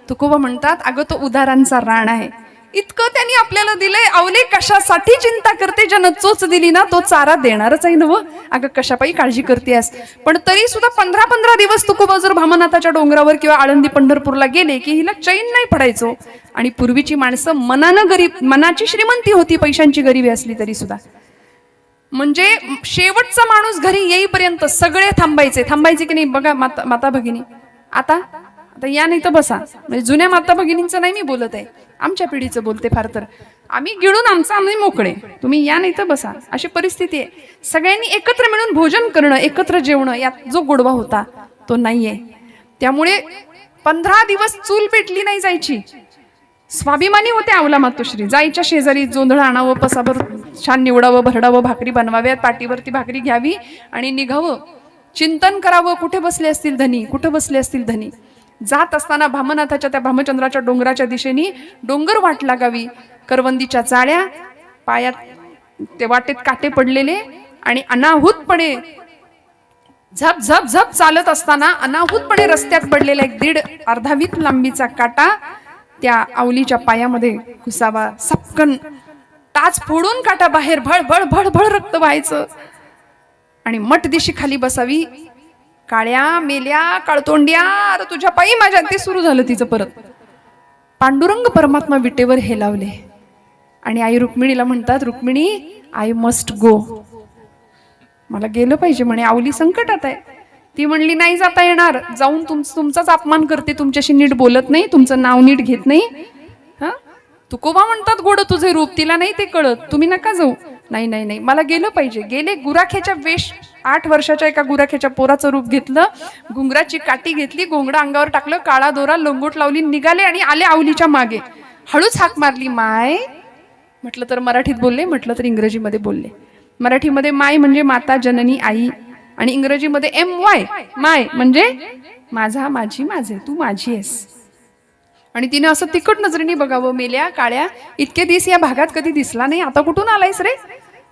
तुकोबा म्हणतात, अगं तो उदारांचा राण आहे, इतकं त्यांनी आपल्याला दिलंय. अवले कशासाठी चिंता करते, ज्यानं चोच दिली ना तो चारा देणारच आहे नव. अगं कशापायी काळजी करतेस. पण तरी सुद्धा 15-15 दिवस तुकोबा जर भामनाथाच्या डोंगरावर किंवा आळंदी पंढरपूरला गेले की हिला चैन नाही पडायचो. आणि पूर्वीची माणसं मनानं गरीब, मनाची श्रीमंती होती, पैशांची गरिबी असली तरी सुद्धा. म्हणजे शेवटचा माणूस घरी येईपर्यंत सगळे थांबायचे की नाही बघा. माता भगिनी आता या नाही तर बसा. म्हणजे जुन्या माता भगिनींचं नाही मी बोलत आहे, आमच्या पिढीचं बोलते. फार तर आम्ही गिळून आम्ही मोकळे, तुम्ही या नाही तर बसा, अशी परिस्थिती आहे. सगळ्यांनी एकत्र मिळून भोजन करणं, एकत्र जेवणं, यात जो गोडवा होता तो नाहीये. त्यामुळे 15 दिवस चूल पेटली नाही जायची. स्वाभिमानी होते अवला मातोश्री. जायच्या शेजारी जोंधळ आणावं, पसाभर छान निवडावं, भरडावं, भाकरी बनवाव्यात, पाठीवरती भाकरी घ्यावी आणि निघावं. चिंतन करावं, कुठे बसले असतील धनी, कुठे बसले असतील धनी. जात असताना भामनाथाच्या त्या भामचंद्राच्या डोंगराच्या दिशेने डोंगर वाट लागावी. करवंदीच्या चाळ्या, पायात ते वाटेत काटे पडलेले आणि अनाहूतपणे झप झप झप चालत असताना अनाहूतपणे रस्त्यात पडलेला एक 1.5 अर्धावीत लांबीचा काटा त्या आवलीच्या पायामध्ये घुसावा. सपकन टाच फोडून काटा बाहेर, भळ भळ भळ भळ रक्त व्हायचं आणि मठ दिशी खाली बसावी. काळ्या मेल्या काळतोंड्या, अरे तुझ्या पायी माझ्या, ते सुरू झालं तिचं परत. पांडुरंग परमात्मा विटेवर हेलावले आणि आई रुक्मिणीला म्हणतात, रुक्मिणी आय मस्ट गो, मला गेलं पाहिजे म्हणे, आवली संकटात आहे. ती म्हणली नाही जाता येणार, जाऊन तुमचाच अपमान करते, तुमच्याशी नीट बोलत नाही, तुमचं नाव नीट घेत नाही. हा तुकोबा म्हणतात गोड तुझे रूप, तिला नाही ते कळत, तुम्ही नका जाऊ. नाही नाही नाही, मला गेलं पाहिजे. गेले, गुराख्याच्या वेश, 8 वर्षाच्या एका गुराख्याच्या पोराचं रूप घेतलं, घुंगराची काठी घेतली, घोंगडा अंगावर टाकलं, काळा दोरा लंगोट लावली, निघाले आणि आले आवलीच्या मागे. हळूच हाक मारली, माय. म्हटलं तर मराठीत बोलले, म्हटलं तर इंग्रजीमध्ये बोलले. मराठीमध्ये माय म्हणजे माता, जननी, आई, आणि इंग्रजीमध्ये MY माय म्हणजे माझा, माझी, माझे, तू माझी आहेस. आणि तिने असं तिखट नजरेने बघावं. मेल्या काळ्या, इतके दिवस या भागात कधी दिसला नाही, आता कुठून आलायस रे.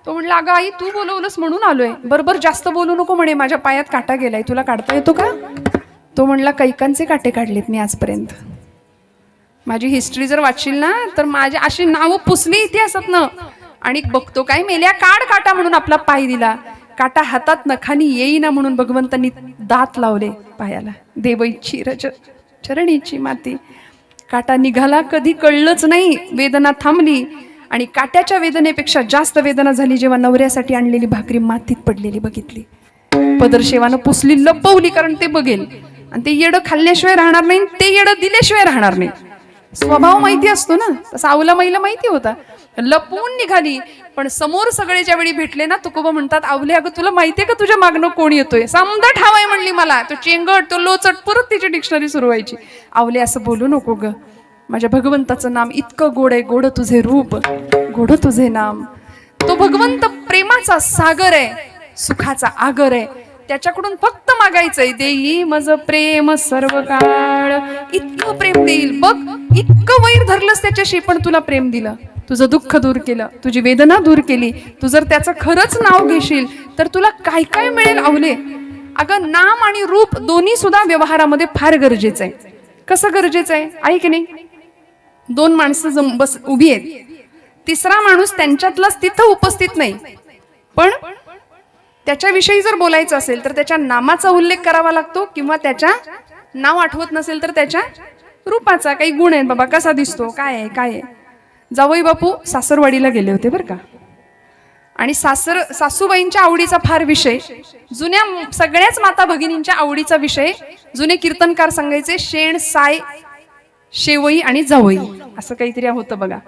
तो म्हणला, अगं आई तू बोलवलंस म्हणून आलोय. बरोबर जास्त बोलू नको म्हणे, माझ्या पायात काटा गेलाय, तुला काढता येतो का. तो म्हणला, कैकांचे काटे काढलेत मी आजपर्यंत. माझी हिस्ट्री जर वाचशील ना तर माझी अशी नावं पुसली इतिहासात ना. आणि बघतो काय, मेल्या काढ काटा म्हणून आपला पाय दिला. काटा हातात नखानी येईना म्हणून भगवंतांनी दात लावले पायाला. देवईची रज चरणीची माती. काटा निघाला कधी कळलंच नाही, वेदना थांबली. आणि काट्याच्या वेदनेपेक्षा जास्त वेदना झाली जेव्हा नवऱ्यासाठी आणलेली भाकरी मातीत पडलेली बघितली. पदरशेवानं पुसली, लपवली, कारण ते बघेल आणि ते येडं खाल्ल्याशिवाय राहणार नाही, ते येडं दिल्याशिवाय राहणार नाही. स्वभाव माहिती असतो ना, तसा आवला महिला माहिती होता. लपवून निघाली. पण समोर सगळे ज्यावेळी भेटले ना, तुकोबा म्हणतात, आवले अगं तुला माहितीये का तुझ्या मागणं कोण येतोय. समजा ठावाय म्हणली मला, तो चेंगट, तो लोचट, परत तिची डिक्शनरी सुरू व्हायची. आवले असं बोलू नको ग, माझ्या भगवंताचं नाम इतकं गोड आहे, गोड तुझे रूप, गोड तुझे नाम. तो भगवंत प्रेमाचा सागर आहे, सुखाचा आगर आहे. त्याच्याकडून फक्त मागायचंय, देई मज प्रेम सर्व काळ. इतकं प्रेम देईल बघ, इतकं वैर धरलंस त्याच्याशी पण तुला प्रेम दिलं, तुझं दुःख दूर केलं, तुझी वेदना दूर केली. तू जर त्याचं खरंच नाव घेशील तर तुला काय काय मिळेल आवले. अगं नाम आणि रूप दोन्ही सुद्धा व्यवहारामध्ये फार गरजेचं आहे. कसं गरजेचं आहे, आहे की नाही. 2 माणसं बस उभी आहेत, तिसरा माणूस त्यांच्यातलाच तिथं उपस्थित नाही, पण त्याच्याविषयी जर बोलायचं असेल तर त्याच्या नामाचा उल्लेख करावा लागतो, किंवा त्याच्या नाव आठवत नसेल तर त्याच्या रूपाचा. काही गुण आहेत बाबा, कसा दिसतो, काय आहे काय आहे. जावई बापू सासरवाडीला गेले होते बरं का, आणि सासूबाईंच्या आवडीचा फार विषय, जुन्या सगळ्याच माता भगिनींच्या आवडीचा विषय, जुने कीर्तनकार सांगायचे, शेण, साय, शेवई आणि जावई, असं काहीतरी होतं बघा.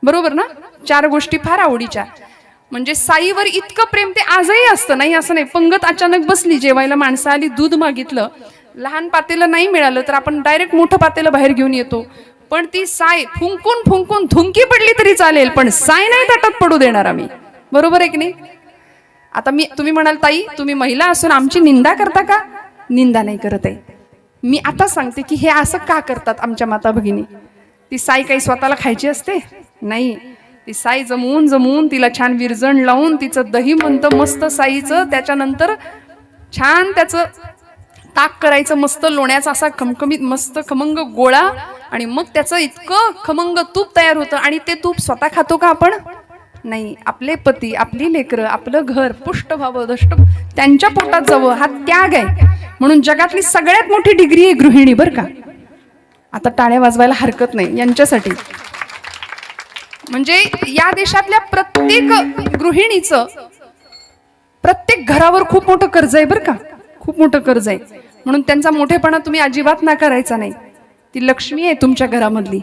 बरोबर ना. 4 गोष्टी फार आवडीच्या. म्हणजे साईवर इतकं प्रेम ते आजही असतं, नाही असं नाही. पंगत अचानक बसली, जेवायला माणसं आली, दूध मागितलं, लहान पातेलं नाही मिळालं तर आपण डायरेक्ट मोठं पातेलं बाहेर घेऊन येतो. पण ती साय फुंकून फुंकून धुंकी पडली तरी चालेल, पण साय नाही ताटात पडू देणार आम्ही. बरोबर आहे की नाही. आता तुम्ही म्हणाल, ताई तुम्ही महिला असून आमची निंदा करता का. निंदा नाही करत आहे मी. आता सांगते की हे असं का करतात आमच्या माता भगिनी. ती साय काही स्वतःला खायची असते नाही. ती साय जमवून जमवून तिला छान विरजण लावून तिचं दही म्हणतं मस्त साईचं, त्याच्यानंतर छान त्याचं ताक करायचं मस्त लोण्याचा असा खमखमीत मस्त खमंग गोळा, आणि मग त्याचं इतकं खमंग तूप तयार होतं. आणि ते तूप स्वतः खातो का आपण? नाही. आपले पती, आपली लेकरं, आपलं घर पुष्ट व्हावं, दष्ट त्यांच्या पोटात जावं, हा त्याग आहे. म्हणून जगातली सगळ्यात मोठी डिग्री आहे गृहिणी, बरं का. आता टाळ्या वाजवायला हरकत नाही यांच्यासाठी. म्हणजे या देशातल्या प्रत्येक गृहिणीचं प्रत्येक घरावर खूप मोठं कर्ज आहे, बरं का. खूप मोठं कर्ज आहे. म्हणून त्यांचा मोठेपणा तुम्ही अजिबात नाकारायचा नाही. ती लक्ष्मी आहे तुमच्या घरामधली.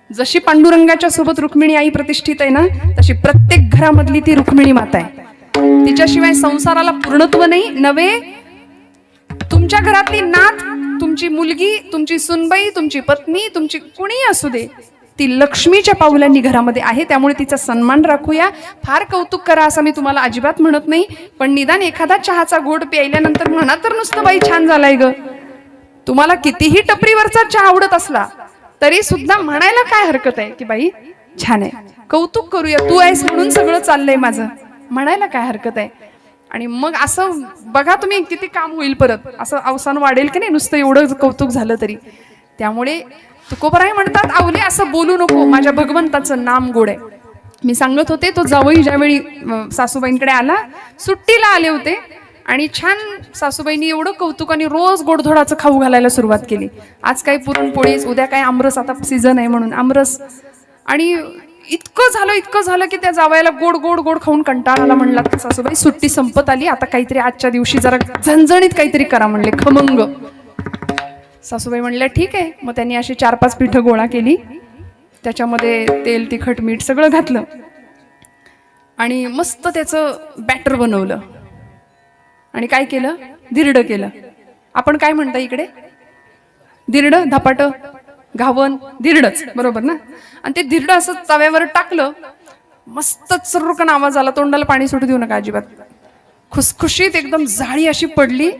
जशी पांडुरंगाच्या सोबत रुक्मिणी आई प्रतिष्ठित आहे ना, तशी प्रत्येक घरामधली ती रुक्मिणी माता आहे. तिच्याशिवाय संसाराला पूर्णत्व नाही. नवे तुमच्या घरातली नात, तुमची मुलगी, तुमची सुनबाई, तुमची पत्नी, तुमची कुणीही असू दे, ती लक्ष्मीच्या पावलांनी घरामध्ये आहे. त्यामुळे तिचा सन्मान राखूया. फार कौतुक करा असं मी तुम्हाला अजिबात म्हणत नाही, पण निदान एखादा चहाचा घोट प्यायल्यानंतर म्हणा तर नुसतं बाई छान झालाय ग. तुम्हाला कितीही टपरीवरचा चहा आवडत असला तरी सुद्धा म्हणायला काय हरकत आहे की बाई छान आहे, कौतुक करूया, तू आहेस म्हणून सगळं चाललंय माझं, म्हणायला काय हरकत आहे. आणि मग असं बघा तुम्ही किती काम होईल, परत असं अवसान वाढेल की नाही नुसतं एवढं कौतुक झालं तरी. त्यामुळे तुकोबराय म्हणतात, आवले असं बोलू नको, माझ्या भगवंताचं नाम गोड आहे. मी सांगत होते, तो जावई ज्यावेळी सासूबाईंकडे आला, सुट्टीला आले होते, आणि छान सासूबाईंनी एवढं कौतुकाने रोज गोडधोडाचं खाऊ घालायला सुरुवात केली. आज काही पुरणपोळी, उद्या काय आमरस, आता सीझन आहे म्हणून आमरस. आणि इतकं झालं की त्या जावयाला गोड गोड गोड खाऊन कंटाळा आला. म्हणला सासूबाई सुट्टी संपत आली, आता काहीतरी आजच्या दिवशी जरा झणझणीत काहीतरी करा म्हणले, खमंग. सासूबाई म्हणल्या ठीक आहे. मग त्यांनी अशी 4-5 पिठं गोळा केली, त्याच्यामध्ये तेल, तिखट, मीठ सगळं घातलं आणि मस्त त्याचं बॅटर बनवलं. आणि काय केलं? धिरडं केलं. आपण काय म्हणता इकडे? धिरडं, धपाट, घावन, धिरडच, बरोबर ना. आणि ते धिरडं असं तव्यावर टाकलं, मस्त चुरकन आवाज आला. तोंडाला पाणी सुटू देऊ नका अजिबात. खुसखुशीत एकदम जाळी अशी पडली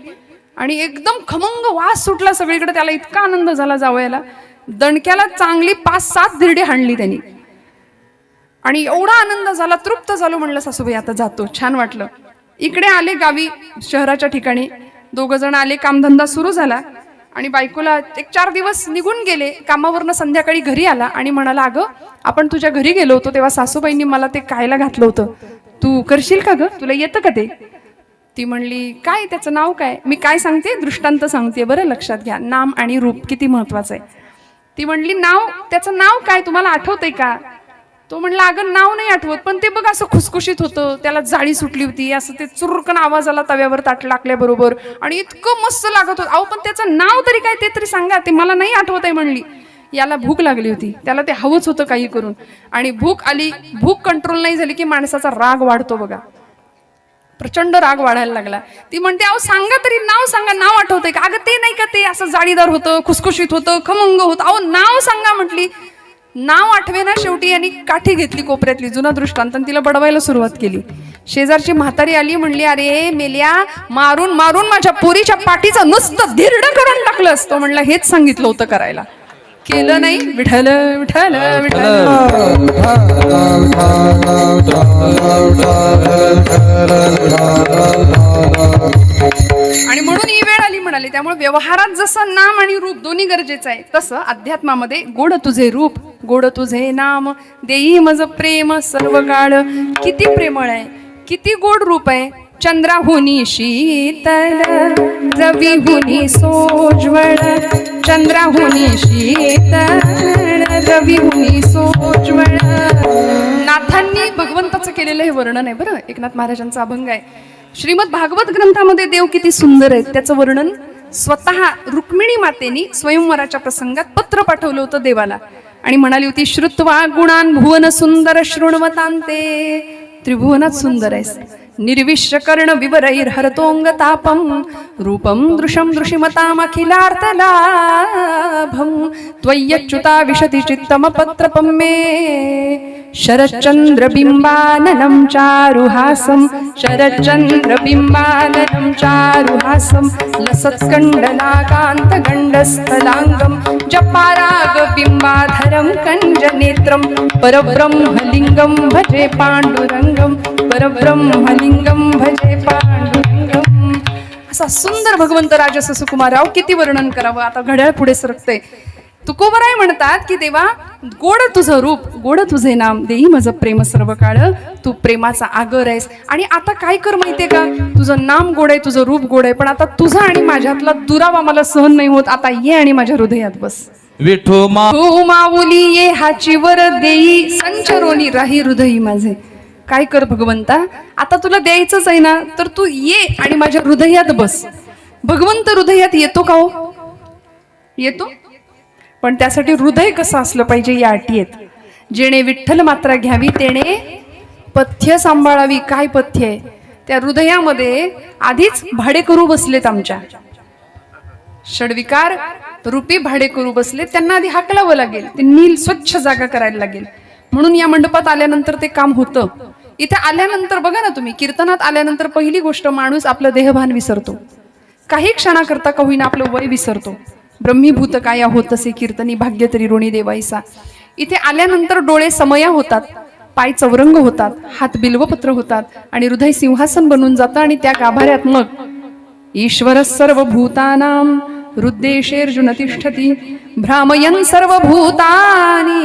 आणि एकदम खमंग वास सुटला सगळीकडे. त्याला इतका आनंद झाला जावयाला. दणक्याला चांगली 5-7 धिरडी हाणली त्यांनी. आणि एवढा आनंद झाला, तृप्त झालो. म्हणलं सासूबाई आता जातो, छान वाटलं. इकडे आले गावी, शहराच्या ठिकाणी 2 जण आले. कामधंदा सुरू झाला आणि बायकोला 1-4 दिवस निघून गेले कामावरनं. संध्याकाळी घरी आला आणि म्हणाला, अगं आपण तुझ्या घरी गेलो होतो तेव्हा सासूबाईंनी मला ते खायला घातलं होतं, तू करशील का ग, तुला येतं का ते? ती म्हणली काय, त्याचं नाव काय? मी काय सांगते, दृष्टांत सांगते बरं, लक्षात घ्या. नाम आणि रूप किती महत्वाचं आहे. ती म्हणली नाव, त्याचं नाव काय तुम्हाला आठवतंय का? तो म्हणला अगं नाव नाही आठवत, पण ते बघ असं खुसखुशीत होतं, त्याला जाळी सुटली होती, असं ते चुरकन आवाज आला तव्यावर ताट टाकल्याबरोबर, आणि इतकं मस्त लागत होतं. अहो पण त्याचं नाव तरी काय ते तरी सांगा. ते मला नाही आठवत आहे म्हणली. याला भूक लागली होती, त्याला ते हवंच होतं काही करून, आणि भूक आली. भूक कंट्रोल नाही झाली की माणसाचा राग वाढतो बघा. प्रचंड राग वाढायला लागला. ती म्हणते अहो सांगा तरी, नाव सांगा, नाव आठवतंय का? अगं ते नाही का, ते असं जाळीदार होतं, खुसखुशीत होतं, खमंग होतं. अहो नाव सांगा म्हटली. नाव आठवे ना. शेवटी यांनी काठी घेतली कोपऱ्यातली, जुना दृष्टांत, तिला बडवायला सुरुवात केली. शेजारची म्हातारी आली, म्हणली अरे मेल्या, मारून मारून माझ्या पोरीच्या पाठीचं नुसतं धिरडं करून टाकलं असतं. म्हणलं हेच सांगितलं होतं करायला, केलं नाही. विठ्ठल विठ्ठल विठ्ठल. आणि म्हणून ही वेळ आली म्हणाली. त्यामुळे व्यवहारात जसं नाम आणि रूप दोन्ही गरजेचं आहे, तसं अध्यात्मामध्ये गोड तुझे रूप, गोड तुझे नाम, देई मज प्रेम सर्व काळ. किती प्रेमळ आहे, किती गोड रूप आहे. चंद्राहुनी शीतल, रविहुनी सोज्वळ, चंद्राहुनी शीतल, रविहुनी सोज्वळ. नाथांनी भगवंताचं केलेलं हे वर्णन आहे बरं. एकनाथ महाराजांचा अभंग आहे. श्रीमद भागवत ग्रंथामध्ये देव किती सुंदर आहेत त्याचं वर्णन स्वतः रुक्मिणी मातेनी स्वयंवराच्या प्रसंगात पत्र पाठवलं होतं देवाला, आणि म्हणाली होती श्रुत्वा गुणान भुवन सुंदर शृण्वतांते. त्रिभुवनात सुंदर आहेस, निर्विश्य कर्ण विवरैर हरतोंग तापम, रूपम दृशम दृशिमतामखिलार्थलाभम, त्वय्यच्युता विशति चित्तम पत्रपम मे, शरच्चंद्र बिंबाननं चारुहासं, शरच्चंद्र बिंबाननं चारुहासं, लसत्कंडलाकांत गंडस्थलांगं, जपाराग बिंबाधरं कंजनेत्रं, परब्रह्मलिंगं भजे पांडुरंगं, परब्रह्मलिंगं भजे पांडुरंगं. असा सुंदर भगवंत राजस सुकुमार. किती वर्णन करावं. आता घड्याळ पुढे सरकते. तुकोबराय म्हणतात की देवा, गोड तुझं रूप, गोड तुझे नाम, देई माझं प्रेम सर्व काळ, तू प्रेमाचा आगर आहेस. आणि आता काय कर माहितीये का, तुझं नाम गोड आहे, तुझं रूप गोड आहे, पण आता तुझा आणि माझ्यातला दुरावा मला सहन नाही होत. आता ये आणि माझ्या हृदयात बस. विठू माऊली ये हाची वर देई, संचरोनी राही हृदयी माझे. काय कर भगवंता, आता तुला द्यायचंच आहे ना, तर तू ये आणि माझ्या हृदयात बस. भगवंत हृदयात येतो का हो? येतो, पण त्यासाठी हृदय कसं असलं पाहिजे या अटी आहेत. जेणे विठ्ठल मात्रा घ्यावी तेणे पथ्य सांभाळावी. काय पथ्य आहे? त्या हृदयामध्ये आधीच भाडेकरू बसलेत, आमच्या षडविकार रूपी भाडेकरू बसले. त्यांना आधी हाकलावं लागेल, ते नील स्वच्छ जागा करायला लागेल. म्हणून या मंडपात आल्यानंतर ते काम होतं. इथे आल्यानंतर बघा ना तुम्ही, कीर्तनात आल्यानंतर पहिली गोष्ट, माणूस आपलं देहभान विसरतो. काही क्षणाकरता का होईना आपलं वय विसरतो. ब्रह्मीभूत काया होतसे कीर्तनी, भाग्य तरी ऋणी देवाईसा. इथे आल्यानंतर डोळे समया होतात, पाय चौरंग होतात, हात बिल्वपत्र होतात आणि हृदय सिंहासन बनून जातं. आणि त्या गाभाऱ्यात मग ईश्वर सर्वभूतानां हृद्देशेर्जुन तिष्ठति, भ्रामयन् सर्वभूतानि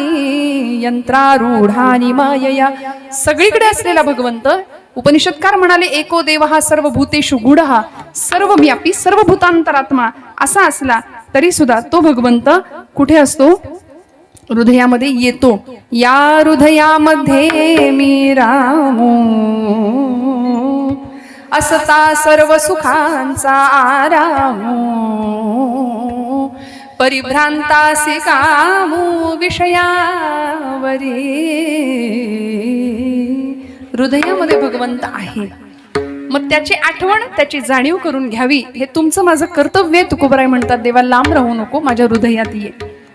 यंत्रारूढानि मायया. सगळीकडे असलेला भगवंत, उपनिषदकार म्हणाले एको देवः सर्वभूतेषु गूढः, सर्वव्यापी सर्वभूतांतरात्मा असा असला तरी सुद्धा तो भगवंत कुठे असतो? हृदयामध्ये येतो. या हृदयामध्ये मी रामू, असता सर्व सुखांचा आरामू, परिभ्रांतासी कामू विषयावरी. हृदयामध्ये भगवंत आहे. मग त्याची आठवण, त्याची जाणीव करून घ्यावी, हे तुमचं माझं कर्तव्य आहे. तुकोबराय म्हणतात, देवा लांब राहू नको, माझ्या हृदयात ये,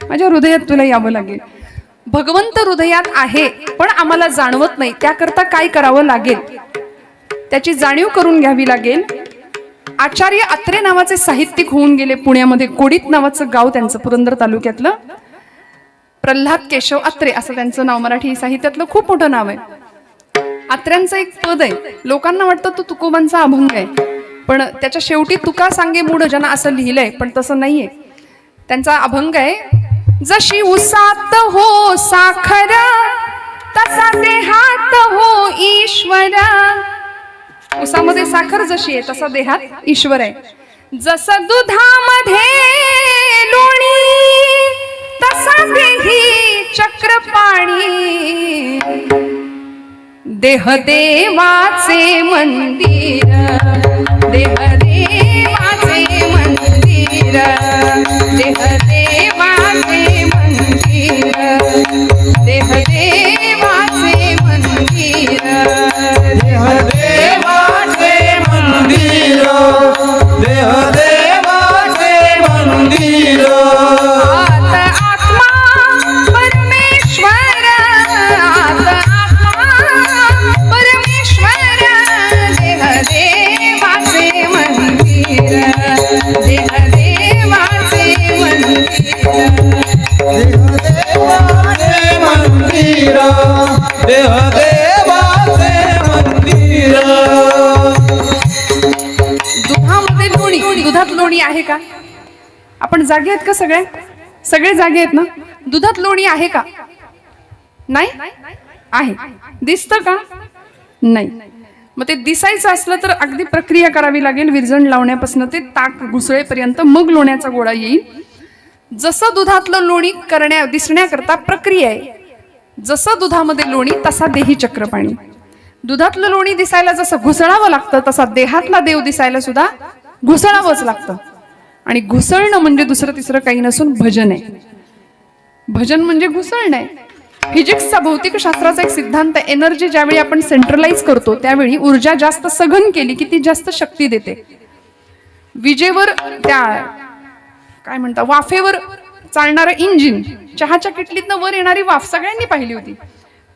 माझ्या हृदयात तुला यावं लागेल. भगवंत हृदयात आहे पण आम्हाला जाणवत नाही. त्याकरता काय करावं लागेल? त्याची जाणीव करून घ्यावी लागेल. आचार्य अत्रे नावाचे साहित्यिक होऊन गेले पुण्यामध्ये. कोडीत नावाचं गाव त्यांचं, पुरंदर तालुक्यातलं. प्रल्हाद केशव अत्रे असं त्यांचं नाव, मराठी साहित्यातलं खूप मोठं नाव आहे. अत्र्यांचं एक पद आहे, लोकांना वाटतं तो तुकोबांचा अभंग आहे, पण त्याच्या शेवटी तुका सांगे मूढ जना असं लिहिलंय, पण तसं नाहीये. त्यांचा अभंग आहे, जशी उसात हो साखर, तसा देहात हो ईश्वर. उसामध्ये साखर जशी आहे तसा देहात ईश्वर आहे. जसं दुधामध्ये लोणी, तसा देही चक्र पाणी. देह देवाचे मंदिर, देह देवाचे मंदिर, देह देवाचे मंदिर, देह देवाचे मंदिर, देह देवाचे मंदिर, देह देवाचे मंदिर. आत आत्मा परमेश्वर, आत परमेश्वर, देह देवाचे मंदिर, देह देवाचे मंदिर, देह देवाचे मंदिर, देह देवाचे मंदिर. दुधामध्ये लोणी, दुधात लोणी आहे का? आपण जागे आहेत का? सगळे जागे आहेत ना? दुधात लोणी आहे का? नाही आहे. दिसतं का? नाही. मग ते दिसायचं असलं तर अगदी प्रक्रिया करावी लागेल. विरजण लावण्यापासून ते ताक घुसळेपर्यंत मग लोण्याचा गोळा येईल. जसं दुधातलं लोणी दिसण्याकरता प्रक्रिया आहे. जसं दुधामध्ये लोणी तसा देही चक्रपाणी. दुधातलं लोणी दिसायला जसं घुसळावं लागतं तसा देहातला देव दिसायला सुद्धा घुसळावंच लागतं. आणि घुसळणं म्हणजे दुसरं तिसरं काही नसून भजन आहे. भजन म्हणजे घुसळणं आहे. फिजिक्सचा, भौतिकशास्त्राचा एक सिद्धांत, एनर्जी ज्यावेळी आपण सेंट्रलाइज करतो त्यावेळी ऊर्जा जास्त सघन केली की ती जास्त शक्ती देते. विजेवर, त्या काय म्हणता, वाफेवर चालणारं इंजिन, चहाच्या किटलीतनं वर येणारी वाफ सगळ्यांनी पाहिली होती,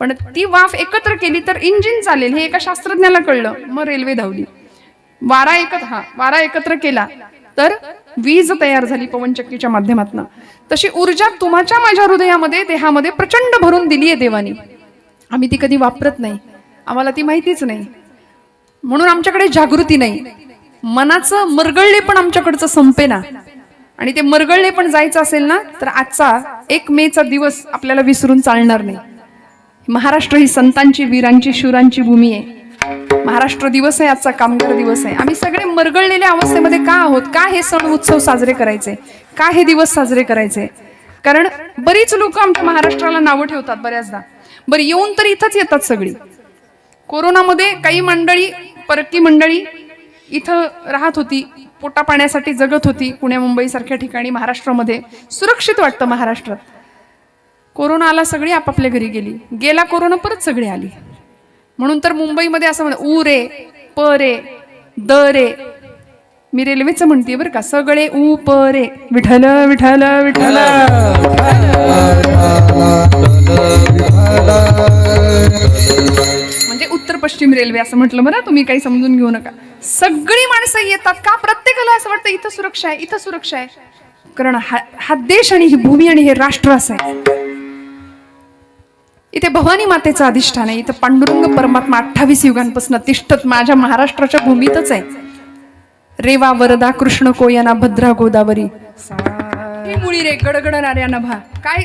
पण ती वाफ एकत्र केली तर इंजिन चालेल हे एका शास्त्रज्ञाला कळलं. मग रेल्वे धावली. वारा एकत्र केला तर वीज तयार झाली पवनचक्कीच्या माध्यमातून. तशी ऊर्जा तुमच्या माझ्या हृदयामध्ये, देहामध्ये प्रचंड भरून दिली आहे देवानी. आम्ही ती कधी वापरत नाही, आम्हाला ती माहितीच नाही, म्हणून आमच्याकडे जागृती नाही. मनाचं मरगळले पण आमच्याकडचं संपेना. आणि ते मरगळले पण जायचं असेल ना तर आजचा 1 मेचा दिवस आपल्याला विसरून चालणार नाही. महाराष्ट्र ही संतांची, वीरांची, शूरांची भूमी आहे. महाराष्ट्र दिवस आहे आजचा, कामगार दिवस आहे. आम्ही सगळे मरगळलेल्या अवस्थेमध्ये का आहोत? का हे सण उत्सव साजरे करायचे? का हे दिवस साजरे करायचे? कारण बरीच लोक आमच्या महाराष्ट्राला नावं ठेवतात बऱ्याचदा. बरं, येऊन तर इथंच येतात सगळी. कोरोनामध्ये काही मंडळी, परकी मंडळी इथं राहत होती, पोटा पाण्यासाठी जगत होती. पुण्या मुंबई सारख्या ठिकाणी महाराष्ट्रामध्ये सुरक्षित वाटतं. महाराष्ट्रात कोरोना आला, सगळी आपापल्या घरी गेली. गेला कोरोना, परत सगळी आली. म्हणून तर मुंबईमध्ये असं म्हणतात, ऊ रे, प रे, द रे. मी रेल्वेचं म्हणते बरं का, सगळे ऊ प रे, विठ्ठल विठ्ठल विठ्ठल. म्हणजे उत्तर पश्चिम रेल्वे असं म्हटलं बरं, तुम्ही काही समजून घेऊ नका. सगळी माणसं येतात का? प्रत्येकाला असं वाटतं इथं सुरक्षा आहे, इथं सुरक्षा आहे. कारण हा देश आणि ही भूमी आणि हे राष्ट्र असं आहे. इथे भवानी मातेचं अधिष्ठान आहे. इथं पांडुरंग परमात्मा 28 युगांपासून तिष्ठत माझ्या महाराष्ट्राच्या भूमीतच आहे. रेवा वरदा कृष्ण कोयना भद्रा गोदावरी ही मुळी रे गडगडणाऱ्या नभा. काय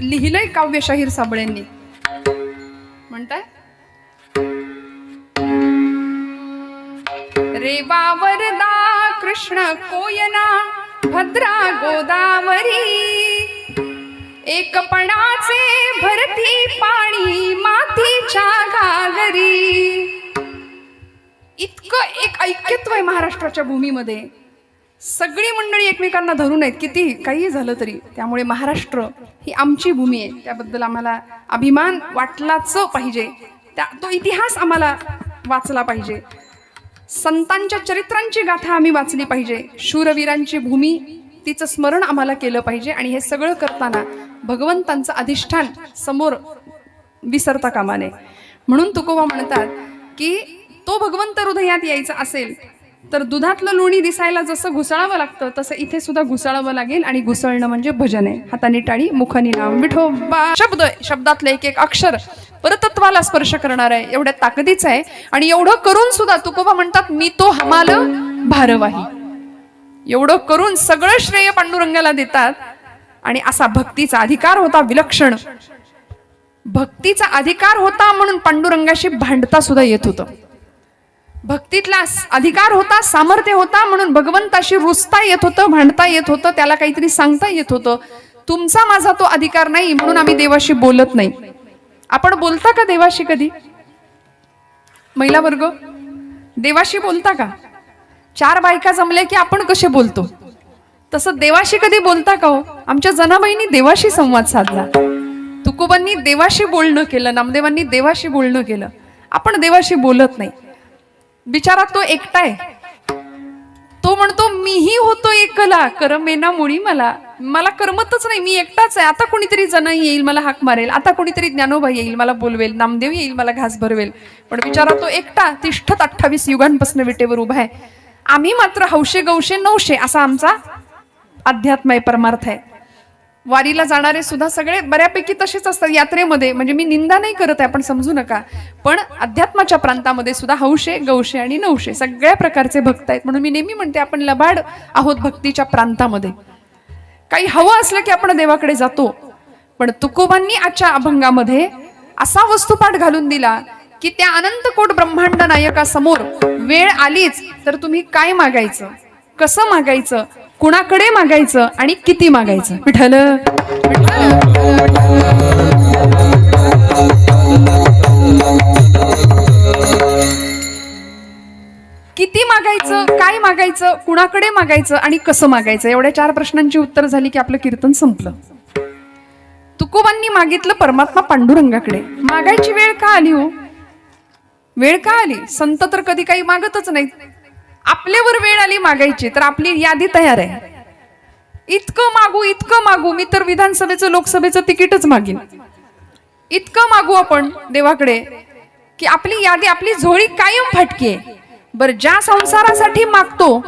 लिहिलंय काव्य शाहीर साबळेंनी, म्हणताय रेवा वरदा कृष्ण कोयना भद्रा गोदावरी, एकपणाचे भरती पाणी मातीच्या घागरी. इतकं एक ऐक्यत्व आहे महाराष्ट्राच्या भूमीमध्ये. सगळी मंडळी एकमेकांना धरून आहेत, किती काही झालं तरी. त्यामुळे महाराष्ट्र ही आमची भूमी आहे. त्याबद्दल आम्हाला अभिमान वाटलाच पाहिजे. तो इतिहास आम्हाला वाचला पाहिजे. संतांच्या चरित्रांची गाथा आम्ही वाचली पाहिजे. शूरवीरांची भूमी, तिचं स्मरण आम्हाला केलं पाहिजे. आणि हे सगळं करताना भगवंतांचं अधिष्ठान समोर विसरता कामा नये. म्हणून तुकोबा म्हणतात की तो भगवंत हृदयात यायचा असेल तर दुधातलं लोणी दिसायला जसं घुसळावं लागतं तसं इथे सुद्धा घुसळावं लागेल. आणि घुसळणं म्हणजे भजन आहे. हाताने टाळी, मुखाने नाम, विठोबा शब्द, शब्दातलं एक एक अक्षर परतत्वाला स्पर्श करणार आहे. एवढ्या ताकदीचं आहे. आणि एवढं करून सुद्धा तुकोबा म्हणतात मी तो हमाल भारवाही. एवढं करून सगळं श्रेय पांडुरंगाला देतात. आणि असा भक्तीचा अधिकार होता विलक्षण. भक्तीचा अधिकार होता म्हणून पांडुरंगाशी भांडता सुद्धा येत होतं. भक्तीतला अधिकार होता, सामर्थ्य होता म्हणून भगवंताशी रुसता येत होतं, भांडता येत होतं, त्याला काहीतरी सांगता येत होतं. तुमचा माझा तो अधिकार नाही म्हणून आम्ही देवाशी बोलत नाही. आपण बोलता का देवाशी कधी? महिला वर्ग देवाशी बोलता का? 4 बायका जमल्या की आपण कसे बोलतो तसं देवाशी कधी बोलता का हो? आमच्या जनाबाईंनी देवाशी संवाद साधला. तुकोबांनी देवाशी बोलणं केलं, नामदेवांनी देवाशी बोलणं केलं. आपण देवाशी बोलत नाही. बिचारा तो एकटा आहे. तो म्हणतो मीही होतो एकला, करमेना मुळी मला. मला करमतच नाही, मी एकटाच आहे. आता कोणीतरी जण येईल, मला हाक मारेल. आता कोणीतरी ज्ञानोबा येईल, मला बोलवेल. नामदेव येईल, मला घास भरवेल. पण बिचारा तो एकटा तिष्ठत 28 युगांपासून विटेवर उभा आहे. आम्ही मात्र हौशे गौशे नवशे असा आमचा अध्यात्म आहे, परमार्थ आहे. वारीला जाणारे सुद्धा सगळे बऱ्यापैकी तसेच असतात यात्रेमध्ये. म्हणजे मी निंदा नाही करत आहे, आपण समजू नका. पण अध्यात्माच्या प्रांतामध्ये सुद्धा हौशे गौशे आणि नवशे सगळ्या प्रकारचे भक्त आहेत. म्हणून मी नेहमी म्हणते आपण लबाड आहोत भक्तीच्या प्रांतामध्ये. काही हवं असलं की आपण देवाकडे जातो. पण तुकोबांनी आजच्या अभंगामध्ये असा वस्तुपाठ घालून दिला की त्या अनंतकोट ब्रह्मांड नायकासमोर वेळ आलीच तर तुम्ही काय मागायचं, कसं मागायचं, कुणाकडे मागायचं आणि किती मागायचं. विठ्ठल किती मागायचं, काय मागायचं, कुणाकडे मागायचं आणि कसं मागायचं. एवढ्या 4 प्रश्नांची उत्तर झाली की आपलं कीर्तन संपलं. तुकोबांनी मागितलं परमात्मा पांडुरंगाकडे. मागायची वेळ का आली हो? वेळ का आली? संत तर कधी काही मागतच नाहीत. आपल्यावर वेळ आली मागायची तर आपली यादी तयार आहे. इतकं मागू, इतकं मागू, मी तर विधानसभेचं लोकसभेचं तिकीटच मागीन. इतकं मागू आपण देवाकडे की आपली यादी, आपली झोळी कायम फाटकी आहे. बरं, ज्या संसारासाठी मागतो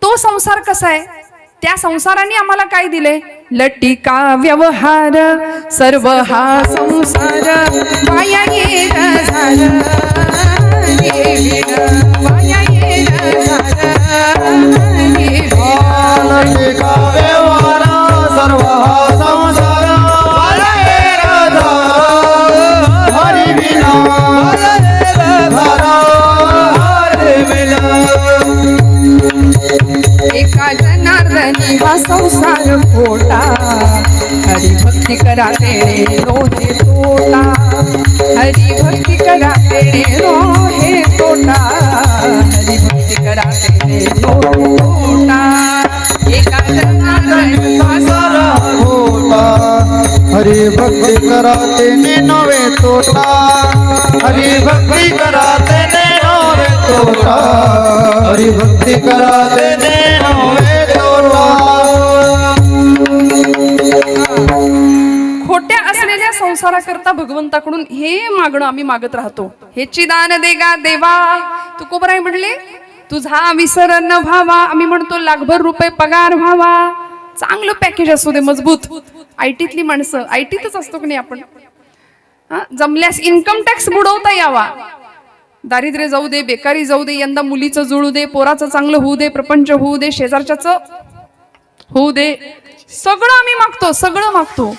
तो संसार कसा आहे? त्या संसाराने आम्हाला काय दिले? लटिका व्यवहार सर्व हा संसार वाया गेला झालं, वाया गेला झालं. का व्यवहार सर्व हा संसार राधा हरी विना हरी विना एका जनार्दनी हा संसार खोटा हरिभक्ती करा तेणे रोहे तोटा हरिभक्ती करा तेणे रोहे तोटा हरिभक्ती करा तेणे रोहे तोटा एका जनार्दनी हा सारा खोटा हरी भक्ती कराते नवे तोटा हरी भक्ती कराते नवे तोटा हरी भक्ती कराते नवे तोटा खोट्या असलेल्या संसाराकरता भगवंताकडून हे मागणं आम्ही मागत राहतो. हे चिदान देगा देवा. तुकोबराय म्हणले तुझा विसर न व्हावा. आम्ही म्हणतो लाखभर रुपये पगार व्हावा, चांगलं पॅकेज असू दे मजबूत. आयटीतली माणसं आयटीतच असतो की नाही आपण, जमल्यास इन्कम टॅक्स बुडवता यावा, दारिद्र्य जाऊ दे, बेकारी जाऊ दे, यंदा मुलीचं जुळू दे, पोराचं चांगलं होऊ दे, प्रपंच होऊ दे, शेजारच्याचं होऊ दे, सगळं आम्ही मागतो, सगळं मागतो.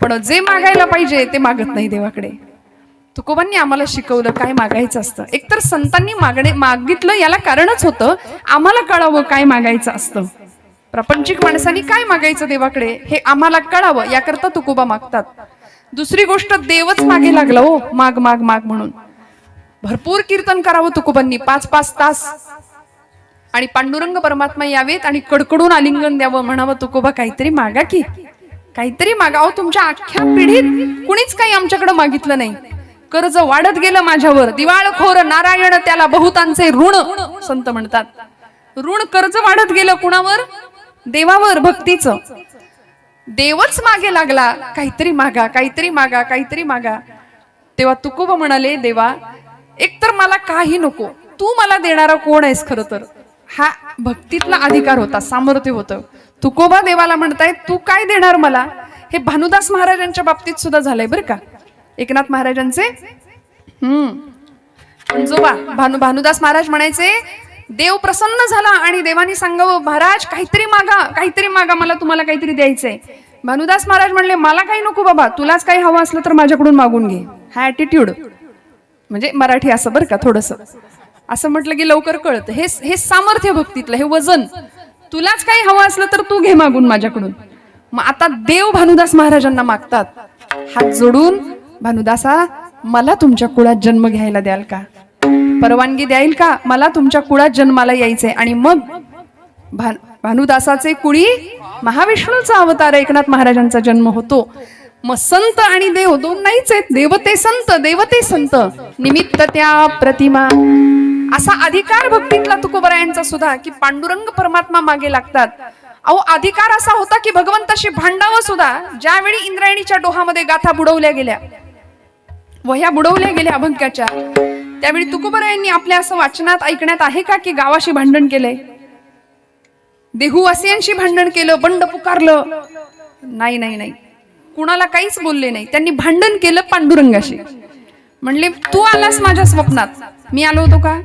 पण जे मागायला पाहिजे ते मागत नाही देवाकडे. तुकोबांनी आम्हाला शिकवलं काय मागायचं असतं. एकतर संतांनी मागितलं याला कारणच होतं आम्हाला कळावं काय मागायचं असतं. प्रापंचिक माणसांनी काय मागायचं देवाकडे हे आम्हाला कळावं याकरता तुकोबा मागतात. दुसरी गोष्ट देवच मागे लागला हो, माग माग माग म्हणून. भरपूर कीर्तन करावं तुकोबांनी 5-5 तास, आणि पांडुरंग परमात्मा यावेत आणि कडकडून आलिंगन द्यावं, म्हणावं तुकोबा काहीतरी मागा की, काहीतरी मागावं. तुमच्या अख्ख्या पिढीत कुणीच काही आमच्याकडे मागितलं नाही. कर्ज वाढत गेलं माझ्यावर, दिवाळखोर नारायण त्याला बहुतांचे ऋण, संत म्हणतात. ऋण कर्ज वाढत गेलं कुणावर? देवावर, भक्तीचं. देवच मागे लागला, काहीतरी मागा, काहीतरी मागा, काहीतरी मागा. तेव्हा तुकोबा म्हणाले देवा एकतर मला काही नको, तू मला देणारा कोण आहेस. खरं तर हा भक्तीतला अधिकार होता, सामर्थ्य होतं. तुकोबा देवाला म्हणताय तू काय देणार मला. हे भानुदास महाराजांच्या बाबतीत सुद्धा झालंय बरं का. एकनाथ महाराजांचे पंजोबा भानुदास महाराज म्हणायचे देव प्रसन्न झाला आणि देवानी सांगावं महाराज काहीतरी मागा, काहीतरी मागा, मला तुम्हाला काहीतरी द्यायचंय. भानुदास महाराज म्हणले मला काही नको बाबा, तुलाच काही हवं असलं तर माझ्याकडून मागून घे. हा ऍटिट्यूड म्हणजे मराठी असं बरं का, थोडस असं म्हटलं की लवकर कळतं. हे सामर्थ्य भक्तीतलं, हे वजन. तुलाच काही हवं असलं तर तू घे मागून माझ्याकडून. मग आता देव भानुदास महाराजांना मागतात हात जोडून, भानुदासा मला तुमच्या कुळात जन्म घ्यायला द्याल का, परवानगी द्याल का, मला तुमच्या कुळात जन्माला यायचंय. आणि मग भानुदासाचे कुळी महाविष्णूचा अवतार एकनाथ महाराजांचा जन्म होतो. मग संत आणि देव दोन नाहीच आहेत, देवते संत, देवते संत, निमित्त त्या प्रतिमा. असा अधिकार भक्तीतला तुकोबरायांचा सुद्धा की पांडुरंग परमात्मा मागे लागतात. अहो अधिकार असा होता की भगवंताशी भांडावं सुद्धा. ज्यावेळी इंद्रायणीच्या डोहामध्ये गाथा बुडवल्या गेल्या, वह्या बुडवल्या गेल्या अभंगाच्या, त्यावेळी तुकोबरायांनी आपल्या असं वाचनात ऐकण्यात आहे का की गावाशी भांडण केलंय, देहूवासियांशी भांडण केलं, बंड पुकारलं? नाही नाही नाही, कुणाला काहीच बोलले नाही. त्यांनी भांडण केलं पांडुरंगाशी. म्हणले तू आलास माझ्या स्वप्नात, मी आलो होतो का?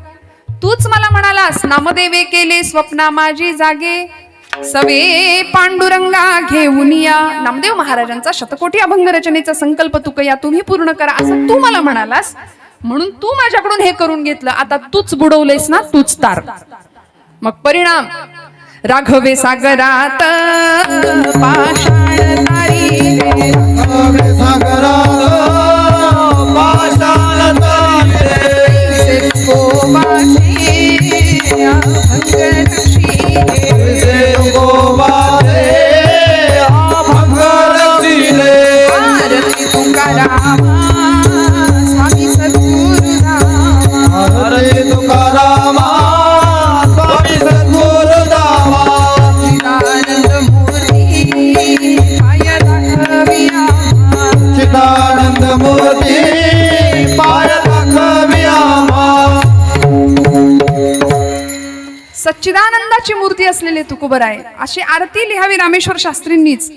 तूच मला म्हणालास नामदेवे केले स्वप्ना माझी जागे, सवे पांडुरंगा घेऊन या. नामदेव महाराजांचा शतकोटी अभंग रचनेचा संकल्प तुकया तुम्ही पूर्ण करा असं तू मला म्हणालास, म्हणून तू माझ्याकडून हे करून घेतलं. आता तूच बुडवलेस ना, तूच तार. मग परिणाम राघवे सागरात पाषाण तारी, राघवे सागरात पाषाण तारी, तुकोबाचे अभंग रचिले, तुकोबाचे अभंग रचिले. आरती तुकारामा स्वामी सद्गुरुनामा, आरती तुकारामा स्वामी सद्गुरुनामा, चिदानंद मूर्ती पाय दाखविया, चिदानंद मूर्ती पाय दाखविया. सच्चिदानंदाची मूर्ती असलेले तुकोबराय अशी आरती लिहावी रामेश्वर शास्त्रींनीच.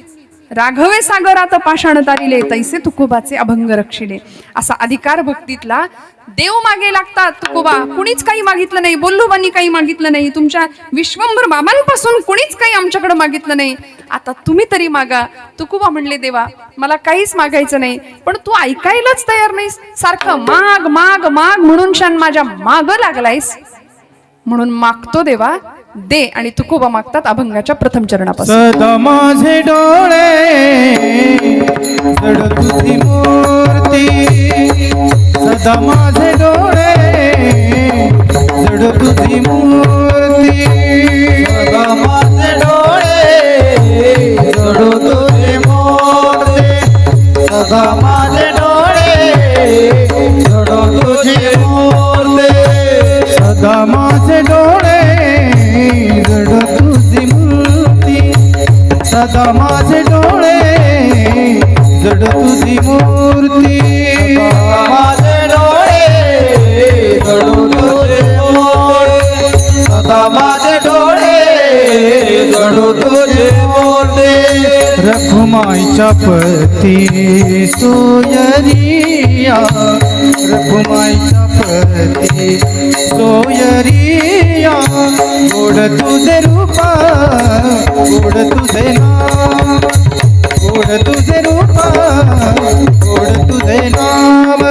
राघवे सागरात पाषाण तारिले तैसे तुकोबाचे अभंग रक्षिले. असा अधिकार भक्तीतला देव मागे लागतात. तुकोबा कुणीच काही मागितलं नाही, बोल्लोबांनी काही मागितलं नाही, तुमच्या विश्वंभर बाबांपासून कुणीच काही आमच्याकडे मागितलं नाही, आता तुम्ही तरी मागा. तुकोबा म्हणले देवा मला काहीच मागायचं नाही, पण तू ऐकायलाच तयार नाहीस, सारखं माग माग माग म्हणून शान माझ्या माग लागलायस, म्हणून मागतो देवा दे. आणि तुकोबा मागतात अभंगाच्या प्रथम चरणापासून. सदा माझे डोळे जड तुझी मूर्ती, सदा माझे डोळे जड तुझी मूर्ती, सदा माझे डोळे जड तुझी मूर्ती, सदा माझे डोळे जड तुझी मूर्ती, सदा माझे डोळे जड तुझी मूर्ती, सदा माझे डोळे जड तुझी मूर्ती, माझे डोळे जड तुझी मूर्ती, सदा माझे डोळे जड तुझी मूर्ती. रखुमाईच्या पती सोयरिया, रखुमाईच्या पती सोयरिया, गोड तुझे रूपा गोड तुझे नाम, गोड तुझे रूपा गोड तुझे नाम.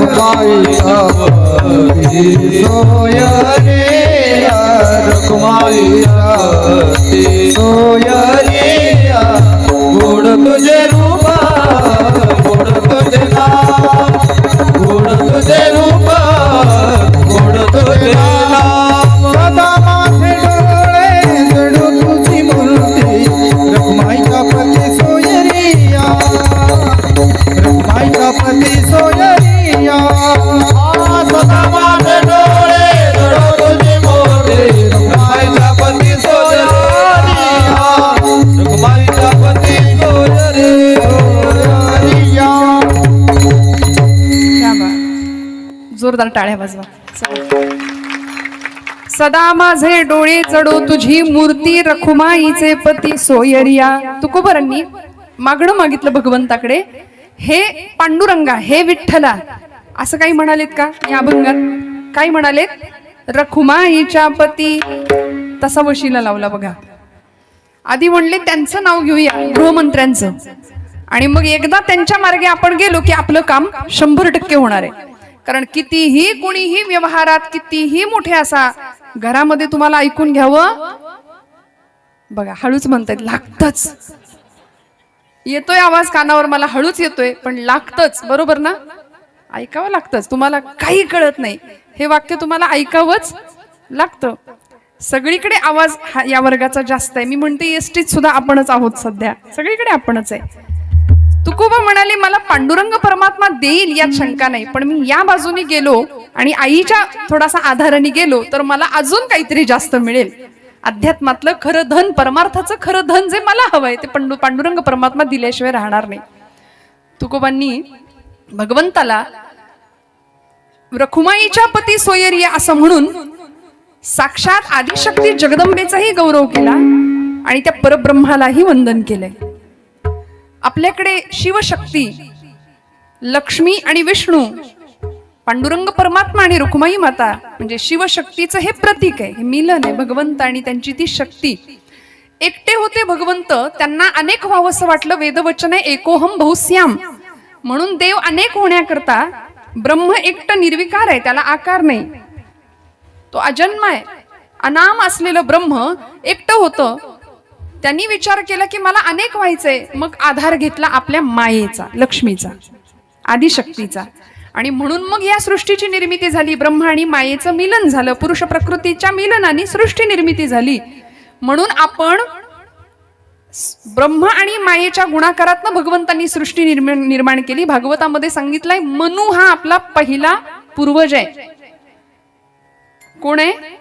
रखुमाईच्या पती सोयरिया, रखुमाईच्या पती सोयरिया, गोड तुझे रूपा गोड तुझे नाम, गोड तुझे रूपा गोड तुझे नाम. सदा माझे डोळे जड तुझी मूर्ती, रखुमाईच्या पती सोयरिया, रखुमाईच्या पती सोयरिया, सदा माझे डोळे जड तुझी मूर्ती, रखुमाईच्या पती सोयरिया, रखुमाईच्या पती सोयरिया. क्या बात. जोरदार टाळ्या वाजवा. सदा माझे डोळे जडो तुझी मूर्ती, रखुमाईचे पती सोयरिया. तुकोबरांनी मागणं मागितलं भगवंताकडे, हे पांडुरंगा हे विठ्ठला, असं काही म्हणालेत का या अभंगात? काय म्हणालेत? रखुमाईच्या पती. तसा वशिला लावला बघा. आधी म्हणले त्यांचं नाव घेऊया गृहमंत्र्यांचं, आणि मग एकदा त्यांच्या मार्गे आपण गेलो की आपलं काम 100% होणार आहे. कारण कितीही कोणीही व्यवहारात कितीही मोठे असा, घरामध्ये तुम्हाला ऐकून घ्यावं बघा, हळूच म्हणतायत, लागतच. येतोय आवाज कानावर, मला हळूच येतोय, पण लागतच. बरोबर ना? ऐकावं लागतच. तुम्हाला काही कळत नाही, हे वाक्य तुम्हाला ऐकावंच लागतं. सगळीकडे आवाज या वर्गाचा जास्त आहे. मी म्हणते एसटीत सुद्धा आपणच आहोत, सध्या सगळीकडे आपणच आहे. तुकोबा म्हणाले मला पांडुरंग परमात्मा देईल यात शंका नाही, पण मी या बाजूने गेलो आणि आईच्या थोडासा आधाराने गेलो तर मला अजून काहीतरी जास्त मिळेल. अध्यात्मातलं खरं धन, परमार्थाचं खरं धन जे मला हवंय ते पांडुरंग परमात्मा दिल्याशिवाय राहणार नाही. तुकोबांनी भगवंताला रखुमाईच्या पती सोयरिया असं म्हणून साक्षात आदिशक्ती जगदंबेचाही गौरव केला आणि त्या परब्रह्मालाही वंदन केलंय. आपल्याकडे शिवशक्ती, लक्ष्मी आणि विष्णू, पांडुरंग परमात्मा आणि रुक्माई माता म्हणजे शिवशक्तीचं हे प्रतीक आहे, हे मिलन आहे. भगवंत आणि त्यांची ती शक्ती एकटे होते भगवंत, त्यांना अनेक व्हावंसं वाटलं. वेदवचन आहे एकोहम बहुश्याम, म्हणून देव अनेक होण्याकरता ब्रह्म एकटं निर्विकार आहे, त्याला आकार नाही, तो अजन्म आहे. अनाम असलेलं ब्रह्म एकटं होतं. त्यांनी विचार केला की मला अनेक व्हायचंय, मग आधार घेतला आपल्या मायेचा, लक्ष्मीचा, आदिशक्तीचा, आणि म्हणून मग या सृष्टीची निर्मिती झाली. ब्रह्म आणि मायेचं मिलन झालं, पुरुष प्रकृतीच्या मिलनाने सृष्टी निर्मिती झाली. म्हणून आपण ब्रह्म आणि मायेच्या गुणाकारातनं भगवंतांनी सृष्टी निर्माण केली. भागवतामध्ये सांगितलंय मनु हा आपला पहिला पूर्वज आहे. कोण आहे?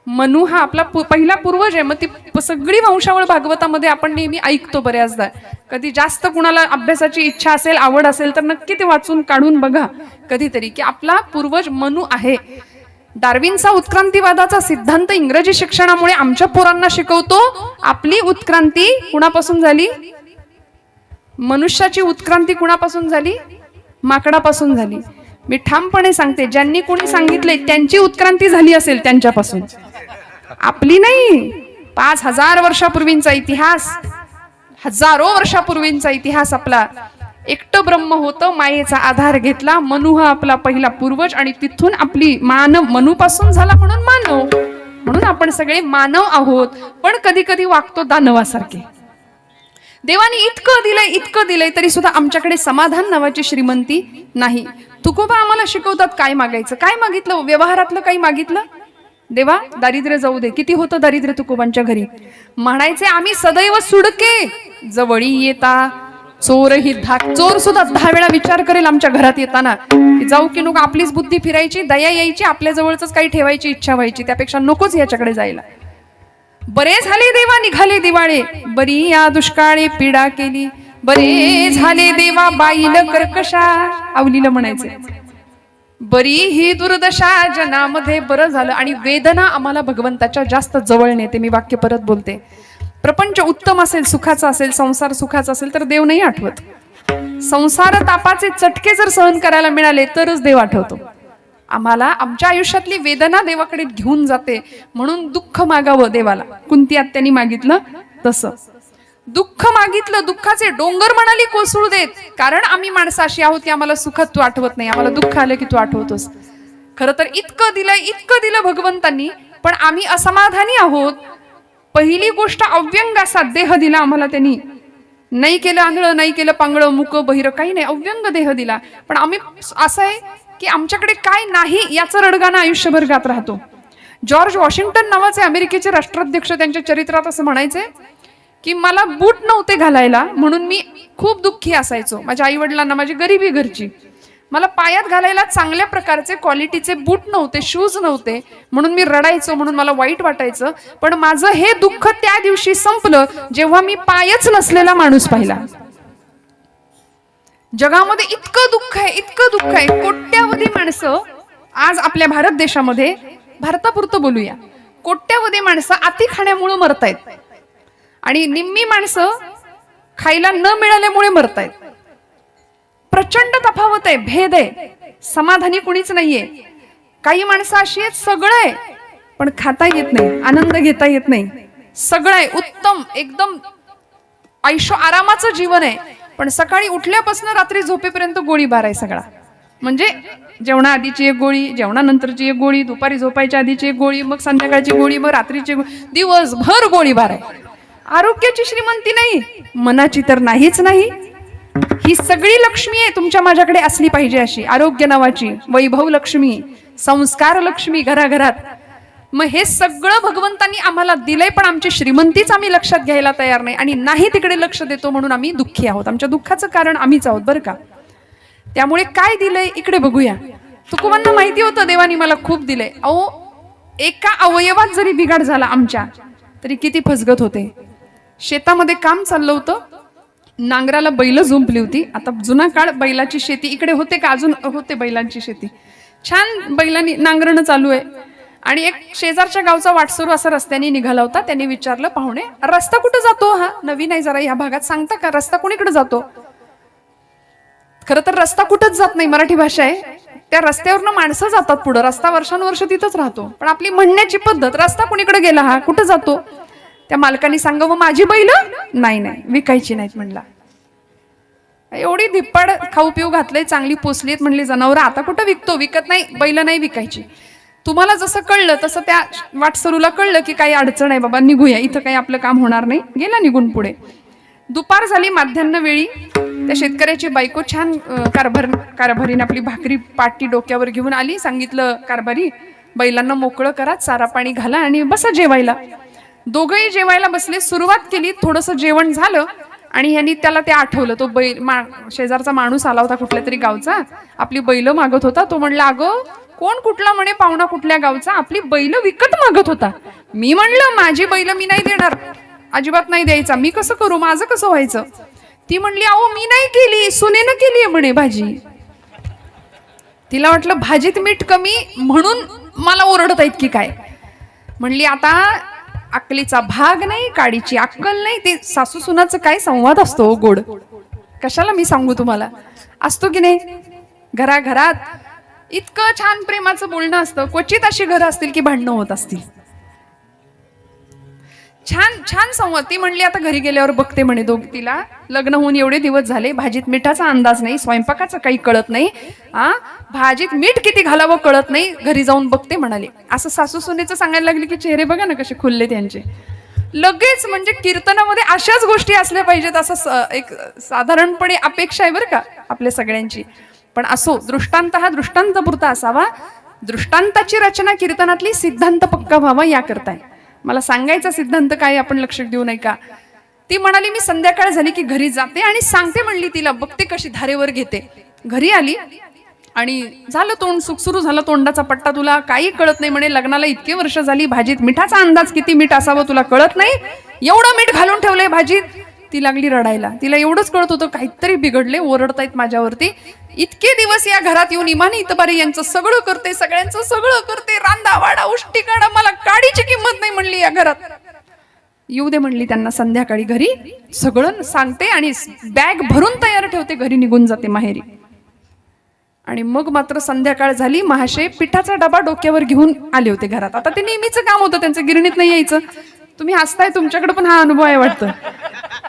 मनु हा आपला पहिला पूर्वज आहे. मग ती सगळी वंशावळ भागवतामध्ये आपण नेहमी ऐकतो बऱ्याचदा. कधी जास्त कुणाला अभ्यासाची इच्छा असेल, आवड असेल तर नक्की ते वाचून काढून बघा कधीतरी, की आपला पूर्वज मनु आहे. डार्विनचा उत्क्रांतीवादाचा सिद्धांत इंग्रजी शिक्षणामुळे आमच्या पोरांना शिकवतो. आपली उत्क्रांती कुणापासून झाली? मनुष्याची उत्क्रांती कुणापासून झाली? माकडापासून झाली. मी ठामपणे सांगते, ज्यांनी कोणी सांगितले त्यांची उत्क्रांती झाली असेल त्यांच्यापासून, आपली नाही. 5000 वर्षापूर्वींचा इतिहास, हजारो वर्षापूर्वींचा इतिहास आपला. एकटं ब्रह्म होतं, मायेचा आधार घेतला. मनु हा आपला पहिला पूर्वज आणि तिथून आपली मानव, मनुपासून झाला म्हणून मानव. म्हणून आपण सगळे मानव आहोत, पण कधी कधी वागतो दानवासारखे. देवाने इतकं दिलंय तरी सुद्धा आमच्याकडे समाधान नावाची श्रीमंती नाही. तुकोबा आम्हाला शिकवतात काय मागायचं. काय मागितलं? व्यवहारातलं काही मागितलं? देवा दारिद्र्य जाऊ दे. किती होतं दारिद्र्य तुकोबांच्या घरी? म्हणायचे आम्ही सदैव सुडके जवळी येता चोर ही धाक. चोर सुद्धा 10 वेळा विचार करेल आमच्या घरात येताना की जाऊ की नको. आपलीच बुद्धी फिरायची, दया यायची, आपल्या जवळच काही ठेवायची इच्छा व्हायची, त्यापेक्षा नकोच याच्याकडे जायला. बरे झाले देवा निघाले दिवाळे, बरी या दुष्काळे पीडा केली. बरे झाले देवा बाईल कर्कशा, आवलीला म्हणायचे बरी ही दुर्दशा जनामध्ये बरं झालं. आणि वेदना आम्हाला भगवंताच्या जास्त जवळ नेते. मी वाक्य परत बोलते. प्रपंच उत्तम असेल, सुखाचा असेल, संसार सुखाचा असेल तर देव नाही आठवत. संसार तापाचे चटके जर सहन करायला मिळाले तरच देव आठवतो. आम्हाला आमच्या आयुष्यातली वेदना देवाकडे घेऊन जाते. म्हणून दुःख मागावं देवाला. कुंती आत्यांनी मागितलं तसं. दुःख मागितलं, दुःखाचे डोंगर म्हणाली कोसळू देत. कारण आम्ही माणसं अशी आहोत की आम्हाला सुखात तू आठवत नाही, आम्हाला दुःख आलं की तू आठवतोस. खरं तर इतकं दिलं भगवंतांनी, पण आम्ही असमाधानी आहोत. पहिली गोष्ट अव्यंग असा देह दिला आम्हाला त्यांनी. नाही केलं आंधळं, नाही केलं पांगळं, मुक बहिरं, काही नाही, अव्यंग देह दिला. पण आम्ही असं आहे की आमच्याकडे काय नाही याचं रडगाणं आयुष्यभर गात राहतो. जॉर्ज वॉशिंग्टन नावाचे अमेरिकेचे राष्ट्राध्यक्ष त्यांच्या चरित्रात असं म्हणायचे की मला बूट नव्हते घालायला म्हणून मी खूप दुःखी असायचो. माझ्या आई वडिलांना, माझी गरिबी घरची, मला पायात घालायला चांगल्या प्रकारचे क्वालिटीचे बूट नव्हते, शूज नव्हते, म्हणून मी रडायचो, म्हणून मला वाईट वाटायचं. पण माझं हे दुःख त्या दिवशी संपलं जेव्हा मी पायच नसलेला माणूस पाहिला. जगामध्ये इतकं दुःख आहे. कोट्यावधी माणसं आज आपल्या भारत देशामध्ये, भारतापुरतं बोलूया, कोट्यावधी माणसं अति खाण्यामुळे मरतायत आणि निम्मी माणसं खायला न मिळाल्यामुळे मरतायत. प्रचंड तफावत आहे, भेद आहे. समाधानी कुणीच नाहीये. काही माणसं अशी आहेत सगळं आहे पण खाता येत नाही, आनंद घेता येत नाही. सगळं आहे उत्तम, एकदम ऐशो आरामाचं जीवन आहे, पण सकाळी उठल्यापासून रात्री झोपेपर्यंत गोळीबार आहे सगळा. म्हणजे जेवणा आधीची एक गोळी, जेवणानंतरची एक गोळी, दुपारी झोपायच्या आधीची एक गोळी, मग संध्याकाळची गोळी, मग रात्रीची गोळी, दिवसभर गोळीबार आहे. आरोग्याची श्रीमंती नाही, मनाची तर नाहीच नाही. ही सगळी लक्ष्मी आहे तुमच्या माझ्याकडे असली पाहिजे अशी. आरोग्य नावाची, वैभव लक्ष्मी, संस्कार लक्ष्मी घराघरात. मग हे सगळं भगवंतांनी आम्हाला दिलंय, पण आमची श्रीमंतीच आम्ही लक्षात घ्यायला तयार नाही आणि नाही तिकडे लक्ष देतो म्हणून आम्ही दुःखी आहोत. आमच्या दुःखाचं कारण आम्हीच आहोत बरं का. त्यामुळे काय दिलंय इकडे बघूया. तुकोबांना माहिती होतं देवानी मला खूप दिलंय. अहो, एका अवयवात जरी बिघाड झाला आमच्या तरी किती फसगत होते. शेतामध्ये काम चाललं होतं, नांगराला बैल झुंपली होती. आता जुना काळ बैलाची शेती इकडे होते का? अजून होते बैलांची शेती. छान बैलांनी नांगरणं चालू आहे आणि एक शेजारच्या गावचा वाटसरू असा रस्त्याने निघाला होता. त्यांनी विचारलं, पाहुणे रस्ता कुठं जातो? हा नवीन आहे जरा, या भागात सांगता का रस्ता कोणीकडे जातो? खरं तर रस्ता कुठंच जात नाही, मराठी भाषा आहे. त्या रस्त्यावरनं माणसं जातात पुढं, रस्ता वर्षानुवर्ष तिथंच राहतो. पण आपली म्हणण्याची पद्धत, रस्ता कोणीकडे गेला, हा कुठं जातो? त्या मालकाने सांगावं, माझी बैल नाही विकायची नाहीत म्हणला. एवढी धिप्पाड खाऊ पिऊ घातलंय, चांगली पोचलीत म्हणली जनावर, आता कुठं विकतो? विकत नाही, बैल नाही विकायची. तुम्हाला जसं कळलं तसं त्या वाटसरूला कळलं की काही अडचण आहे बाबा, निघूया, इथं काही आपलं काम होणार नाही. गेला निघून पुढे. दुपार झाली, माध्यान्ह वेळी त्या शेतकऱ्याची बायको छान कारभारीने आपली भाकरी पाटी डोक्यावर घेऊन आली. सांगितलं, कारभारी बैलांना मोकळं करा, चारा पाणी घाला आणि बसा जेवायला. दोघंही जेवायला बसले. सुरुवात केली, थोडंसं जेवण झालं आणि ह्यांनी त्याला ते आठवलं. तो शेजारचा माणूस आला होता कुठल्या तरी गावचा, आपली बैल मागत होता. तो म्हणला, अगं कोण कुठला म्हणे पाहुणा कुठल्या गावचा, आपली बैल विकत मागत होता. मी म्हणलं, माझी बैल मी नाही देणार, अजिबात नाही द्यायचा. मी कसं करू, माझं कसं व्हायचं? ती म्हणली, अहो मी नाही केली, सुनेनं केली आहे म्हणे भाजी. तिला वाटलं भाजीत मीठ कमी म्हणून मला ओरडत आहेत की काय. म्हणली, आता अक्कलीचा भाग नाही, काडीची अक्कल नाही. ते सासू सुनाचं काय संवाद असतो गोड. कशाला मी सांगू तुम्हाला, असतो की नाही घराघरात इतकं छान प्रेमाचं बोलणं असतं. क्वचित अशी घरं असतील की भांडणं होत असतील. छान छान संवाद. ती म्हणली आता घरी गेल्यावर बघते म्हणे, तिला लग्न होऊन एवढे दिवस झाले, भाजीत मिठाचा अंदाज नाही, स्वयंपाकाचं काही कळत नाही, भाजीत मीठ किती घालावं कळत नाही, घरी जाऊन बघते म्हणाले. असं सासू सुनेचं सांगायला लागले की चेहरे बघा ना कसे खुलले त्यांचे. लगेच म्हणजे कीर्तनामध्ये अशाच गोष्टी असल्या पाहिजेत असं एक साधारणपणे अपेक्षा आहे बरं का आपल्या सगळ्यांची. पण असो, दृष्टांत हा दृष्टांतपुरता असावा. दृष्टांताची रचना कीर्तनातली सिद्धांत पक्का व्हावा याकरताय. मला सांगायचा सिद्धांत काय आपण लक्ष देऊ नये का. ती म्हणाली मी संध्याकाळ झाली की घरी जाते आणि सांगते म्हणली तिला, बघते कशी धारेवर घेते. घरी आली आणि झालं तोंड सुख सुरू झालं, तोंडाचा पट्टा, तुला काही कळत नाही म्हणे, लग्नाला इतके वर्ष झाली, भाजीत मिठाचा अंदाज किती मीठ असावं तुला कळत नाही, एवढं मीठ घालून ठेवलंय भाजीत. ती लागली रडायला. तिला एवढंच कळत होतं काहीतरी बिघडले, ओरडतायत माझ्यावरती. इतके दिवस या घरात येऊन इमानी इतबारे यांचं सगळं करते, सगळ्यांचं सगळं करते, रांदा वाडा उष्टी काढा, मला काडीची किंमत नाही म्हणली या घरात. येऊ दे म्हणली त्यांना संध्याकाळी घरी, सगळं सांगते आणि बॅग भरून तयार ठेवते, घरी निघून जाते माहेरी. आणि मग मात्र संध्याकाळ झाली, महाशय पिठाचा डबा डोक्यावर घेऊन आले होते घरात. आता ते नेहमीचं काम होतं त्यांचं, गिरणीत नाही यायचं. तुम्ही हसताय, तुमच्याकडे पण हा अनुभव आहे वाटतं,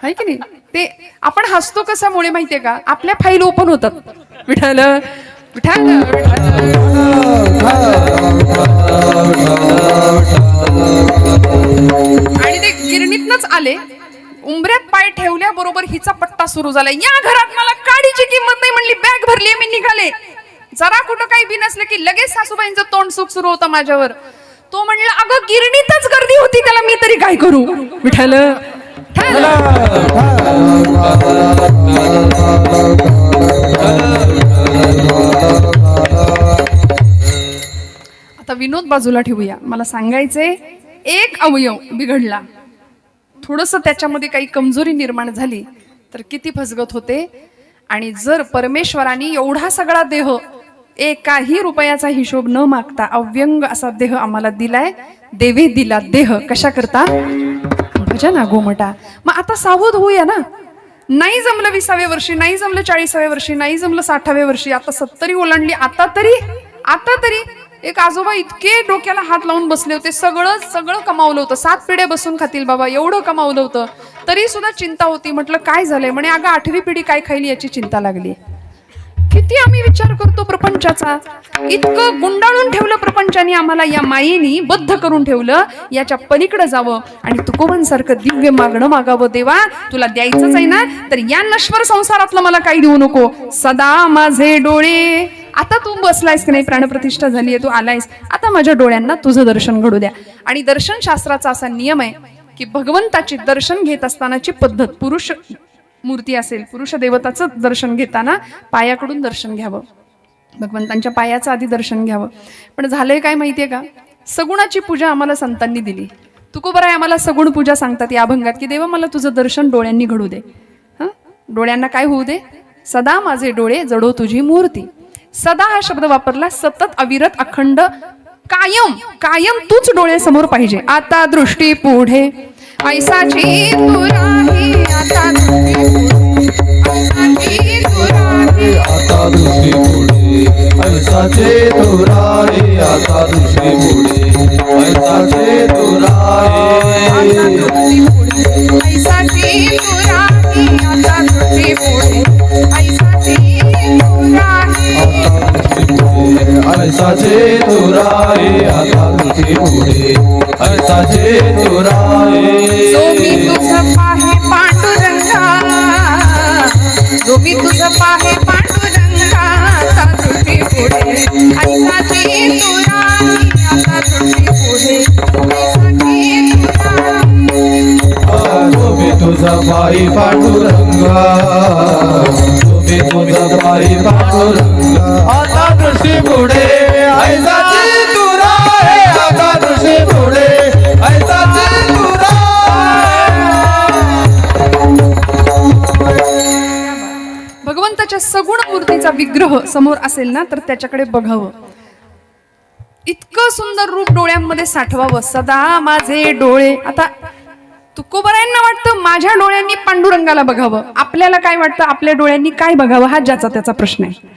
आहे की नाही. ते आपण हसतो कशामुळे माहितीये का, आपल्या फाईल ओपन होतात. विठाल विठाल आणि ते गिरणीतनच आले, उंबऱ्यात पाय ठेवल्याबरोबर हिचा पट्टा सुरू झाला. या घरात मला काडीची किंमत नाही म्हणली, बॅग भरली, मी निघाले. जरा कुठं काही बी नसलं की लगेच सासूबाईंचं तोंड सुख सुरू होतं माझ्यावर. तो म्हणला अगं गिरणीतच गर्दी होती, त्याला मी तरी काय करू. विठाल आता विनोद बाजूला ठेवूया. मला सांगायचंय, एक अवयव बिघडला, थोडस त्याच्यामध्ये काही कमजोरी निर्माण झाली तर किती फसगत होते. आणि जर परमेश्वराने एवढा सगळा देह, एकाही रुपयाचा हिशोब न मागता अव्यंग असा देह आम्हाला दिलाय, देवे दिला देह कशा करता, भजना गोमटा. मग आता सावध होऊया ना. नाही जमलं 20व्या वर्षी, नाही जमलं 40व्या वर्षी, नाही जमलं 60व्या वर्षी, आता 70 ओलांडली, आता तरी एक आजोबा इतके डोक्याला हात लावून बसले होते, सगळं कमावलं होतं, 7 पिढ्या बसून खातील बाबा, एवढं कमावलं होतं, तरी सुद्धा चिंता होती. म्हटलं काय झालंय, म्हणे अगं 8वी पिढी काय खायली याची चिंता लागली. किती आम्ही विचार करतो प्रपंचाचा, इतकं गुंडाळून ठेवलं प्रपंचाने आम्हाला, या मायेनी बद्ध करून ठेवलं. याच्या पलीकडे जावं आणि तुकोबांसारखं दिव्य मागणं मागावं. देवा तुला द्यायचंच आहे ना, तर या नश्वर संसारातलं मला काही देऊ नको, सदा माझे डोळे. आता तू बसलायस की नाही, प्राणप्रतिष्ठा झाली आहे, तू आलायस, आता माझ्या डोळ्यांना तुझं दर्शन घडू द्या. आणि दर्शन शास्त्राचा असा नियम आहे की भगवंताचे दर्शन घेत असतानाची पद्धत, पुरुष मूर्ती असेल, पुरुष देवताचं दर्शन घेताना पायाकडून दर्शन घ्यावं, भगवंतांच्या पायाचं आधी दर्शन घ्यावं. पण झालंय काय माहितीये का, सगुणाची पूजा आम्हाला संतांनी दिली. तुकोबराय आम्हाला सगुण पूजा सांगतात या अभंगात की देवा मला तुझं दर्शन डोळ्यांनी घडू दे. डोळ्यांना काय होऊ दे, सदा माझे डोळे जडो तुझी मूर्ती. सदा हा शब्द वापरला, सतत, अविरत, अखंड, कायम तूच डोळ्यासमोर पाहिजे. आता दृष्टी पुढे ऐसाची तू राही, आता ऐसाची तू राही, आता दृष्टी पुढे ऐसाचे तू राही, आता दृष्टी पुढे ऐसाचे तू राही, ऐसाची तू राही, आता दृष्टी पुढे ऐसाची तू राही, ऐसाचे तू राही, आता दृष्टी पुढे ऐसाचे तू राही. जो मी तुझं पाहे पांडुरंगा, जो मी तुझं पाहे पांडुरंगा, आता दृष्टी पुढे ऐसाची तू राही, आता दृष्टी पुढे ऐसाची तू राही. तुम्ही तुझा पायी पांडुरंगा, तुम्ही तुझा पायी पांडुरंगा, आता दृष्टी पुढे ऐसाची तू राही, आता दृष्टी पुढे ऐसाची तू राही. भगवंताच्या सगुण मूर्तीचा विग्रह समोर असेल ना तर त्याच्याकडे बघावं. इतकं सुंदर रूप डोळ्यांमध्ये साठवावं, सदा माझे डोळे. आता तुकोबरायांना वाटतं माझ्या डोळ्यांनी पांडुरंगाला बघावं, आपल्याला काय वाटतं आपल्या डोळ्यांनी काय बघावं, हा ज्याचा त्याचा प्रश्न आहे.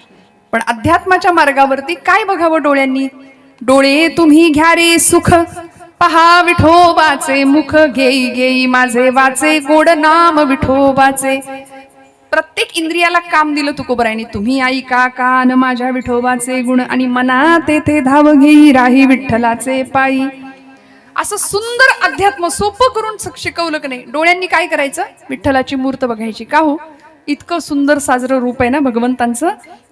पण अध्यात्माच्या मार्गावरती काय बघावं डोळ्यांनी? डोळे तुम्ही घ्या रे सुख, पहा विठोबाचे मुख, घेई घेई माझे वाचे गोड नाम विठोबाचे. प्रत्येक इंद्रियाला काम दिलं तुकोबरायांनी. तुम्ही ऐका कान माझ्या विठोबाचे गुण, आणि मनात तेथे धाव घेई राही विठ्ठलाचे पायी. असं सुंदर अध्यात्म सोपं करून शिकवलं की नाही. डोळ्यांनी काय करायचं? विठ्ठलाची मूर्त बघायची. का हो? इतकं सुंदर साजरं रूप आहे ना भगवंतांचं,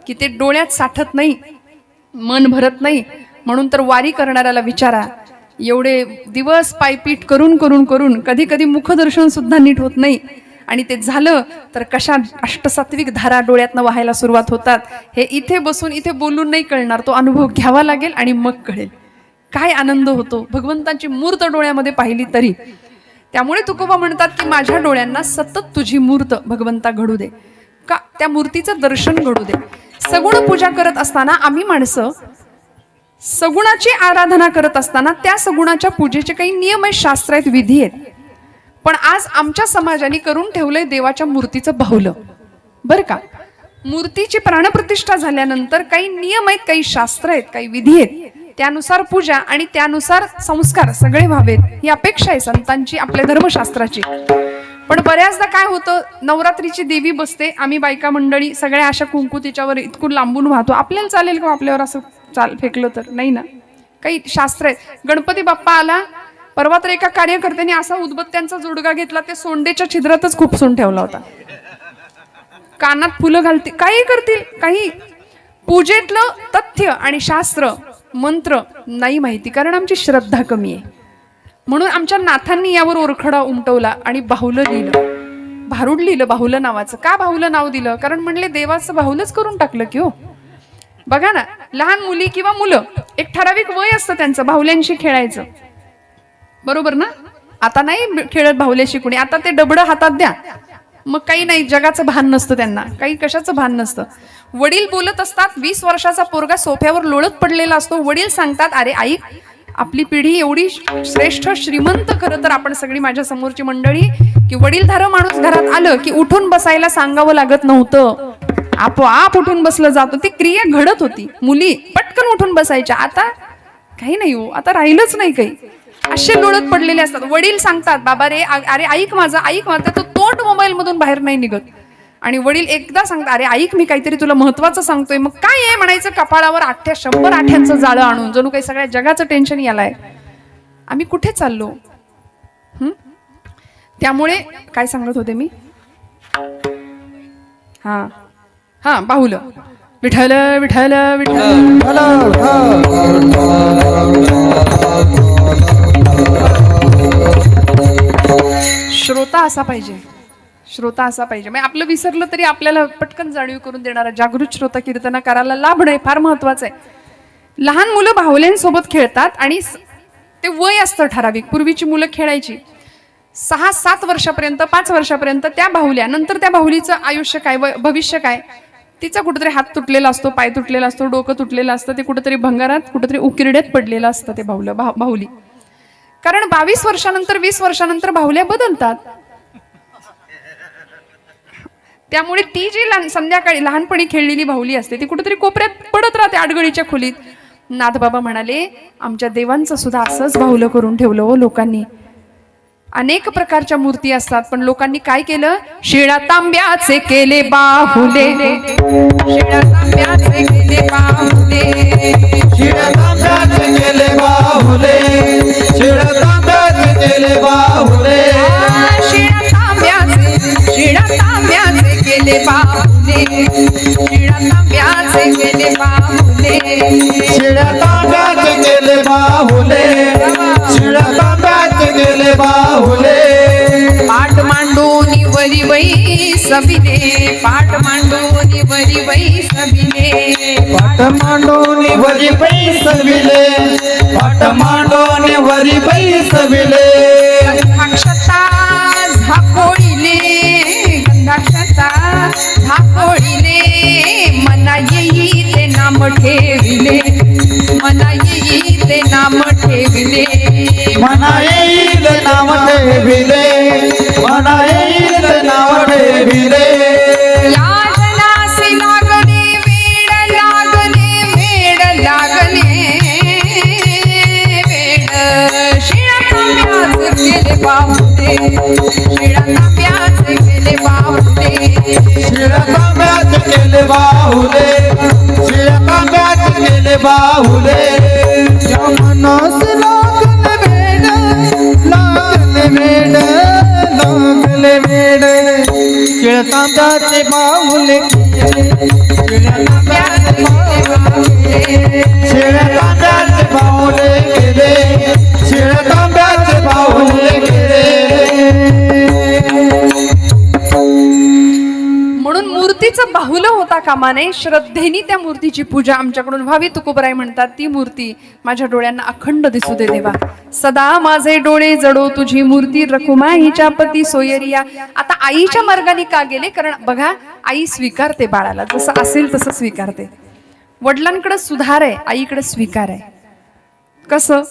की ते डोळ्यात साठत नाही, मन भरत नाही. म्हणून तर वारी करणाऱ्याला विचारा, एवढे दिवस पायपीट करून करून करून कधी कधी मुखदर्शन सुद्धा नीट होत नाही, आणि ते झालं तर कशा अष्टसात्विक धारा डोळ्यातनं वाहायला सुरुवात होतात. हे इथे बसून इथे बोलून नाही कळणार, तो अनुभव घ्यावा लागेल आणि मग कळेल काय आनंद होतो भगवंतांची मूर्त डोळ्यामध्ये पाहिली तरी. त्यामुळे तुकोबा म्हणतात की माझ्या डोळ्यांना सतत तुझी मूर्त भगवंता घडू दे, का त्या मूर्तीचं दर्शन घडू दे. सगुण पूजा करत असताना आम्ही माणसं सगुणाची आराधना करत असताना त्या सगुणाच्या पूजेचे काही नियम आहेत, शास्त्र आहेत, विधी आहेत. पण आज आमच्या समाजाने करून ठेवलंय देवाच्या मूर्तीचं बाहुलं. बरं का, मूर्तीची प्राणप्रतिष्ठा झाल्यानंतर काही नियम आहेत, काही शास्त्र आहेत, काही विधी आहेत, त्यानुसार पूजा आणि त्यानुसार संस्कार सगळे व्हावेत ही अपेक्षा आहे संतांची, आपल्या धर्मशास्त्राची. पण बऱ्याचदा काय होतं, नवरात्रीची देवी बसते, आम्ही बायका मंडळी सगळ्या अशा कुंकू तिच्यावर इतकून लांबून वाहतो. आपल्याला चालेल का आपल्यावर असं फेकलं तर? नाही ना, काही शास्त्र आहेत. गणपती बाप्पा आला, परवा तर एका कार्यकर्त्याने असा उदबत्त्यांचा जोडगा घेतला, ते सोंडेच्या छिद्रातच खुपसून ठेवला होता. कानात फुलं घालते, काही करतील, काही. पूजेतलं तथ्य आणि शास्त्र मंत्र नाही माहिती, कारण आमची श्रद्धा कमी आहे. म्हणून आमच्या नाथांनी यावर ओरखडा उमटवला आणि बाहुलं लिहिलं, भारुड लिहिलं बाहुलं नावाचं. का बाहुलं नाव दिलं? कारण म्हणले देवाचं बाहुलंच करून टाकलं की हो. बघा ना, लहान मुली किंवा मुलं एक ठराविक वय असतं त्यांचं बाहुल्यांशी खेळायचं, बरोबर ना? आता नाही खेळत बाहुल्याशी कुणी, आता ते डबडं हातात द्या, मग काही नाही, जगाचं भान नसतं त्यांना, काही कशाचं भान नसतं. वडील बोलत असतात, 20 वर्षाचा पोरगा सोफ्यावर लोळत पडलेला असतो. वडील सांगतात, अरे आई, आपली पिढी एवढी श्रेष्ठ श्रीमंत, खरं तर आपण सगळी माझ्या समोरची मंडळी, की वडीलधारं माणूस घरात आलं की उठून बसायला सांगावं लागत नव्हतं, आपोआप उठून बसलं जातं. ती क्रिया घडत होती, मुली पटकन उठून बसायच्या. आता काही नाही हो, आता राहिलंच नाही काही. असे लोळत पडलेले असतात. वडील सांगतात, बाबा रे, अरे ऐक माझं, ऐक माझं, तो तोंड मोबाईल मधून बाहेर नाही निघत. आणि वडील एकदा सांगतात, अरे ऐक, मी काहीतरी तुला महत्वाचं सांगतोय. मग काय आहे म्हणायचं, कपाळावर 100 आठ्यांचं जाळं आणून, जणू काही सगळ्या जगाचं टेन्शन यालाय. आम्ही कुठे चाललो? त्यामुळे काय सांगत होते मी? हा बाहुलं, विठ्ठल विठ्ठल विठ्ठल. श्रोता असा पाहिजे, श्रोता असा पाहिजे. म्हणजे आपलं विसरलं तरी आपल्याला पटकन जाणीव करून देणारा जागृत श्रोता कीर्तनाकाराला लाभणं फार महत्वाचं आहे. लहान मुलं बाहुल्यांसोबत खेळतात आणि ते वय असतं ठराविक. पूर्वीची मुलं खेळायची 6-7 वर्षापर्यंत, 5 वर्षापर्यंत त्या बाहुल्या. नंतर त्या बाहुलीचं आयुष्य काय, भविष्य काय? तिचा कुठेतरी हात तुटलेला असतो, पाय तुटलेला असतो, डोकं तुटलेलं असतं, ते कुठेतरी भंगारात, कुठेतरी उकिरड्यात पडलेलं असतं ते बाहुली. कारण 22 वर्षानंतर, 20 वर्षानंतर बाहुल्या बदलतात. त्यामुळे ती जी संध्याकाळी लहानपणी खेळलेली बाहुली असते ती कुठेतरी कोपऱ्यात पडत राहते, आडगळीच्या खोलीत. नाथबाबा म्हणाले, आमच्या देवांचं सुद्धा असंच बाहुलं करून ठेवलं हो लोकांनी. अनेक प्रकारच्या मूर्ती असतात, पण लोकांनी काय केलं? शिळा तांब्याचे केले बाहुले, शिळा तांब्याचे केले बाहुले, शिळा तांब्याचे केले बाहुले, शिळा तांब्याचे केले बाहुले, शिळा तांब्याचे केले बाहुले, शिळा तांब्याचे केले बाहुले, शिळा तांब्याचे केले बाहुले, शिळा तांब्याचे केले बाहुले. पाठ मांडून वरी वै सबिले, पाठ मांडून वरी वै सबिले, पाठ मांडून वरी पैसविले, पाठ मांडून वरी पैसविले. गंधाक्षता झाकोळीले, गंधाक्षता झाकोळीले, मना येई ते नाम ठेविले, मना येई ते नाम ठेविले, मना येईल नाम ठेविले, बाहुले शिळ्या तांब्यात केले बाहुले या मनास लागले वेड लागले वेड लागले वेड शिळ्या तांब्याचे बाहुले शिळ्या तांब्याचे बाहुले शिळ्या तांब्याचे बाहुले केले शिळ्या तांब्याचे बाहुले केले म्हणून मूर्तीचं बाहुलं होता कामा नये. श्रद्धेने त्या मूर्तीची पूजा आमच्याकडून व्हावी. तुकोबराय म्हणतात ती मूर्ती माझ्या डोळ्यांना अखंड दिसू दे देवा. सदा माझे डोळे जडो तुझी मूर्ती रखुमाईच्या पती सोयरिया. आता आईच्या मार्गाने का गेले? कारण बघा आई स्वीकारते बाळाला, जसं असेल तसं स्वीकारते. वडिलांकडे सुधार आहे, आईकडे स्वीकार आहे. कसं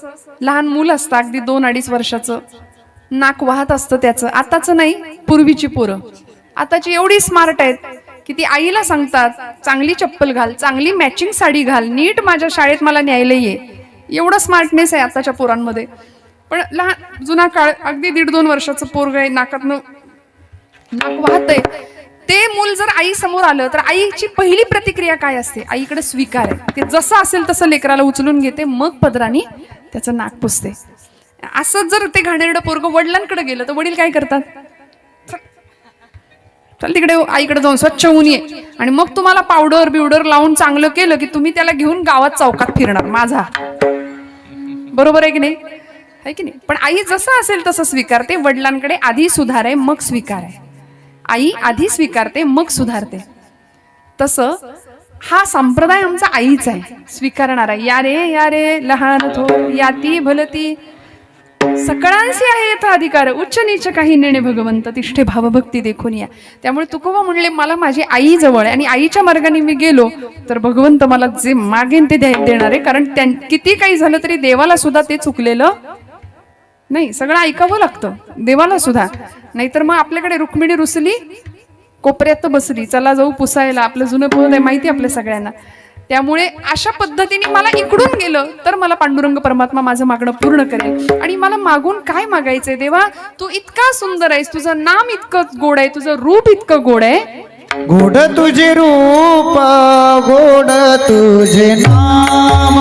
लहान मूल असतं अगदी 2-2.5 वर्षाचं, नाक वाहत असतं त्याचं. आताच नाही, पूर्वीची पोरं आताची एवढी स्मार्ट आहेत की ती आईला सांगतात चांगली चप्पल घाल, चांगली मॅचिंग साडी घाल, नीट माझ्या शाळेत मला न्यायला ये. एवढं स्मार्टनेस आहे आताच्या पोरांमध्ये. पण लहान जुना काळ अगदी 1.5-2 वर्षाचं पोरग आहे, नाकातनं नाक वाहतंय, ते मूल जर आई समोर आलं तर आईची पहिली प्रतिक्रिया काय असते? आईकडे स्वीकार आहे. ते जसं असेल तसं लेकराला उचलून घेते, मग पदराने त्याचं नाक पुसते. असंच जर ते घाणेरडं पोरग वडिलांकडे गेलं तर वडील काय करतात? चल तिकडे आईकडे जाऊन स्वच्छ होऊन ये. आणि मग तुम्हाला पावडर बिवडर लावून चांगलं केलं की तुम्ही त्याला घेऊन गावात चौकात फिरणार माझा. बरोबर आहे की नाही? आहे की नाही? पण आई जसं असेल तसं स्वीकारते. वडिलांकडे आधी सुधार आहे, मग स्वीकार आहे. आई आधी स्वीकारते, मग सुधारते. तसं हा संप्रदाय आमचा आईचा आहे, स्वीकारणारा. या रे लहान थोर याती भलती सकळांशी आहे यथा अधिकार उच्च नीच काही नेणे भगवंत तिष्ठे भावभक्ती देखून या. त्यामुळे तुकोबा म्हणले मला माझी आई जवळ आहे आणि आईच्या मार्गाने मी गेलो तर भगवंत मला जे मागेन ते देणार आहे. कारण किती काही झालं तरी देवाला सुद्धा ते चुकलेलं नाही. सगळं ऐकावं लागतं देवाला सुद्धा. नाहीतर मग आपल्याकडे रुक्मिणी रुसली कोपऱ्यात बसली, चला जाऊ पुसायला. आपलं जुनं बोल आहे माहिती आपल्या सगळ्यांना. त्यामुळे अशा पद्धतीने मला इकडून गेलं तर मला पांडुरंग परमात्मा माझं मागणं पूर्ण करेल. आणि मला मागून काय मागायचंय? देवा तू इतका सुंदर आहेस, तुझं नाम इतकं गोड आहे, तुझं रूप इतकं गोड आहे. गोड तुझे रूप गोड तुझे नाम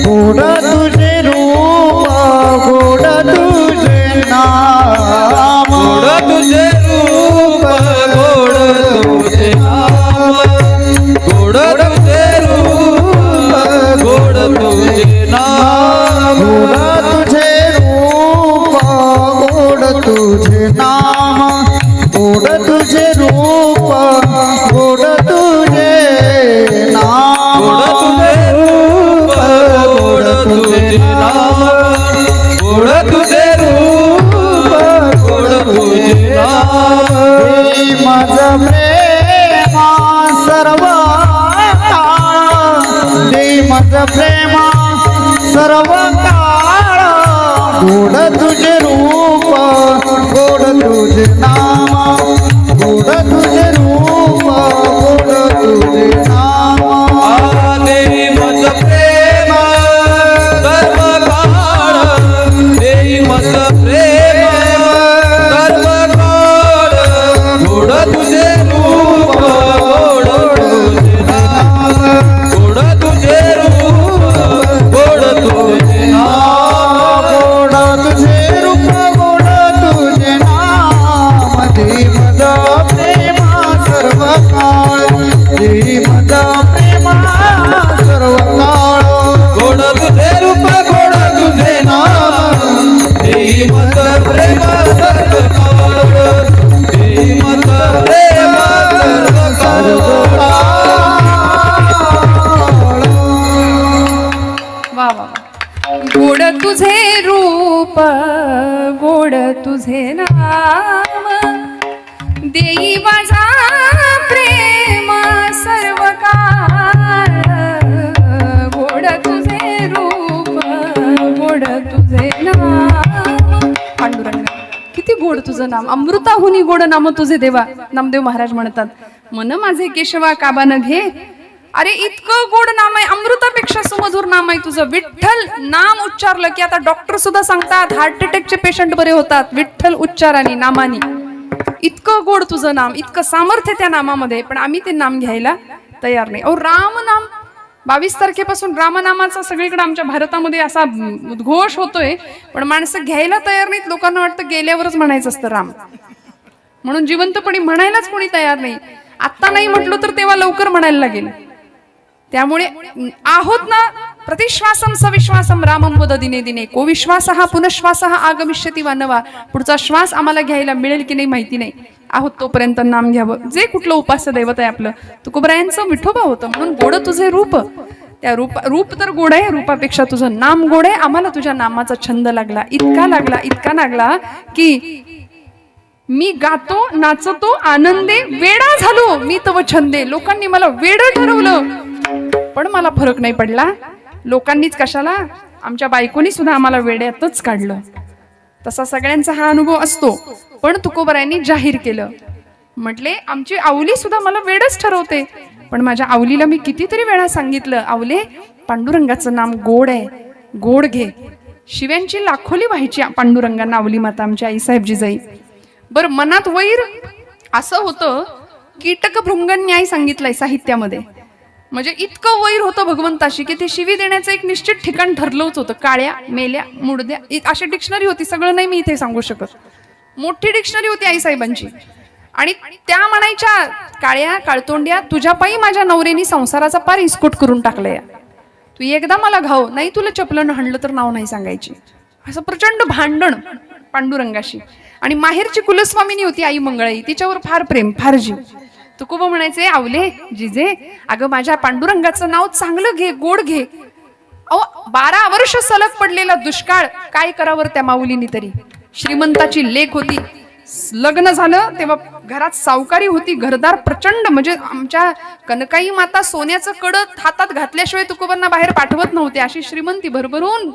गोड तुझे रूप गोड तुझे नाम गोड तुझे रूप गोड तुझे नाम गोड तुझे रूप गोड तुझे नाम गोड तुझे रूप गोड तुझे नाम गोड तुझे रूप गोड तुझे नाम गोड तुझे रूप गोड तुझे नाम गोड तुझे रूप गोड तुझे नाम. देई माझं प्रेमा सर्व काळ देई माझं प्रेमा सर्व काळ गोड तुझे रूप गोड तुझे नाम गोड तुझे रूप गोड तुझे नाम. देई मज प्रेम सर्व काळ देई मज प्रेम सर्व काळ गोड तुझे रूप गोड तुझे नाम गोड तुझे रूप गोड तुझे नाम गोड तुझे रूप गोड तुझे नाम देई माझा प्रेमा सर्व काळ देई माझा प्रेमा सर्व काळ गोड तुझे रूप गोड तुझे नाम देई मज प्रेम सर्व काळ देई मज प्रेम सर्व वा वा वा. गोड तुझे रूप गोड तुझे नाम देई माझा प्रेम सर्व काळ गोड तुझे रूप गोड तुझे नाम. पांडुरंग किती गोड तुझं नाम, अमृताहुनी गोड नाम तुझे देवा. नामदेव महाराज म्हणतात मन माझे केशवा काबान घे. अरे इतकं गोड नाम आहे, अमृतापेक्षा सुमधुर नाम आहे तुझं. विठ्ठल नाम उच्चारलं की आता डॉक्टर सुद्धा सांगतात हार्ट अटॅकचे पेशंट बरे होतात विठ्ठल उच्चाराने नामानी. इतकं गोड तुझं नाम, इतकं सामर्थ्य त्या नामामध्ये, पण आम्ही ते नाम घ्यायला तयार नाही. अहो राम नाम 22 तारखेपासून रामनामाचा सगळीकडे आमच्या भारतामध्ये असा उद्घोष होतोय, पण माणसं घ्यायला तयार नाहीत. लोकांना वाटतं गेल्यावरच म्हणायचं असतं राम, म्हणून जिवंतपणी म्हणायलाच कोणी तयार नाही. आता नाही म्हटलं तर तेव्हा लवकर म्हणायला लागेल. त्यामुळे आहोत ना प्रतिश्वासम सविश्वासम रामम वद दिने दिने को विश्वास हा पुनश्वास हा आगमिष्यती वा नवा. पुढचा श्वास आम्हाला घ्यायला मिळेल की नाही माहिती नाही. आहोत तोपर्यंत नाम घ्यावं. जे कुठलं उपास्य दैवत आहे आपलं तुकोबरायांचं विठोबा होतं, म्हणून गोड तुझे रूप. त्या रूप तर गोड आहे, रूपापेक्षा तुझं नाम गोड आहे. आम्हाला तुझ्या नामाचा छंद लागला, इतका लागला की मी गातो नाचतो आनंदे वेडा झालो मी तव छंदे. लोकांनी मला वेड ठरवलं, पण मला फरक नाही पडला. लोकांनीच कशाला, आमच्या बायकोनी सुद्धा आम्हाला वेड्यातच काढलं. तसा सगळ्यांचा हा अनुभव असतो. पण तुकोबरायांनी जाहीर केलं, म्हटले आमची आवली सुद्धा मला वेडच ठरवते. पण माझ्या आवलीला मी कितीतरी वेळा सांगितलं, आवले पांडुरंगाचं नाम गोड आहे, गोड घे. शिव्यांची लाखोली व्हायची पांडुरंगांना आवली माता आमची आईसाहेब जिजाई. बर मनात वैर असं होतं, कीटक भृंगन न्याय सांगितलाय साहित्यामध्ये. म्हणजे इतकं वैर होतं भगवंताशी की ते शिवी देण्याचं एक निश्चित ठिकाण ठरलंच होतं. काळ्या मेल्या मुडद्या अशी डिक्शनरी होती. सगळं नाही मी इथे सांगू शकत. मोठी डिक्शनरी होती आईसाहेबांची. आणि त्या म्हणायच्या, काळ्या काळतोंड्या तुझ्या पायी माझ्या नवऱ्यानी संसाराचा पार इस्कोट करून टाकलाय. तू एकदा मला घाव नाही, तुला चपलं हाणलं तर नाव नाही सांगायची. असं प्रचंड भांडण पांडुरंगाशी. आणि माहेरची कुलस्वामिनी होती आई मंगळाई, तिच्यावर फार प्रेम, फार जीव. तुकोबा म्हणायचे, आवले जिजे अगं माझ्या पांडुरंगाचं नाव चांगलं घे, गोड घे. अहो 12 वर्ष सलग पडलेला दुष्काळ, काय करावर त्या माऊलीनी तरी. श्रीमंताची लेक होती, लग्न झालं तेव्हा घरात सावकारी होती, घरदार प्रचंड. म्हणजे आमच्या कनकाई माता सोन्याचं कडं हातात घातल्याशिवाय तुकोबांना बाहेर पाठवत नव्हते. अशी श्रीमंती भरभरून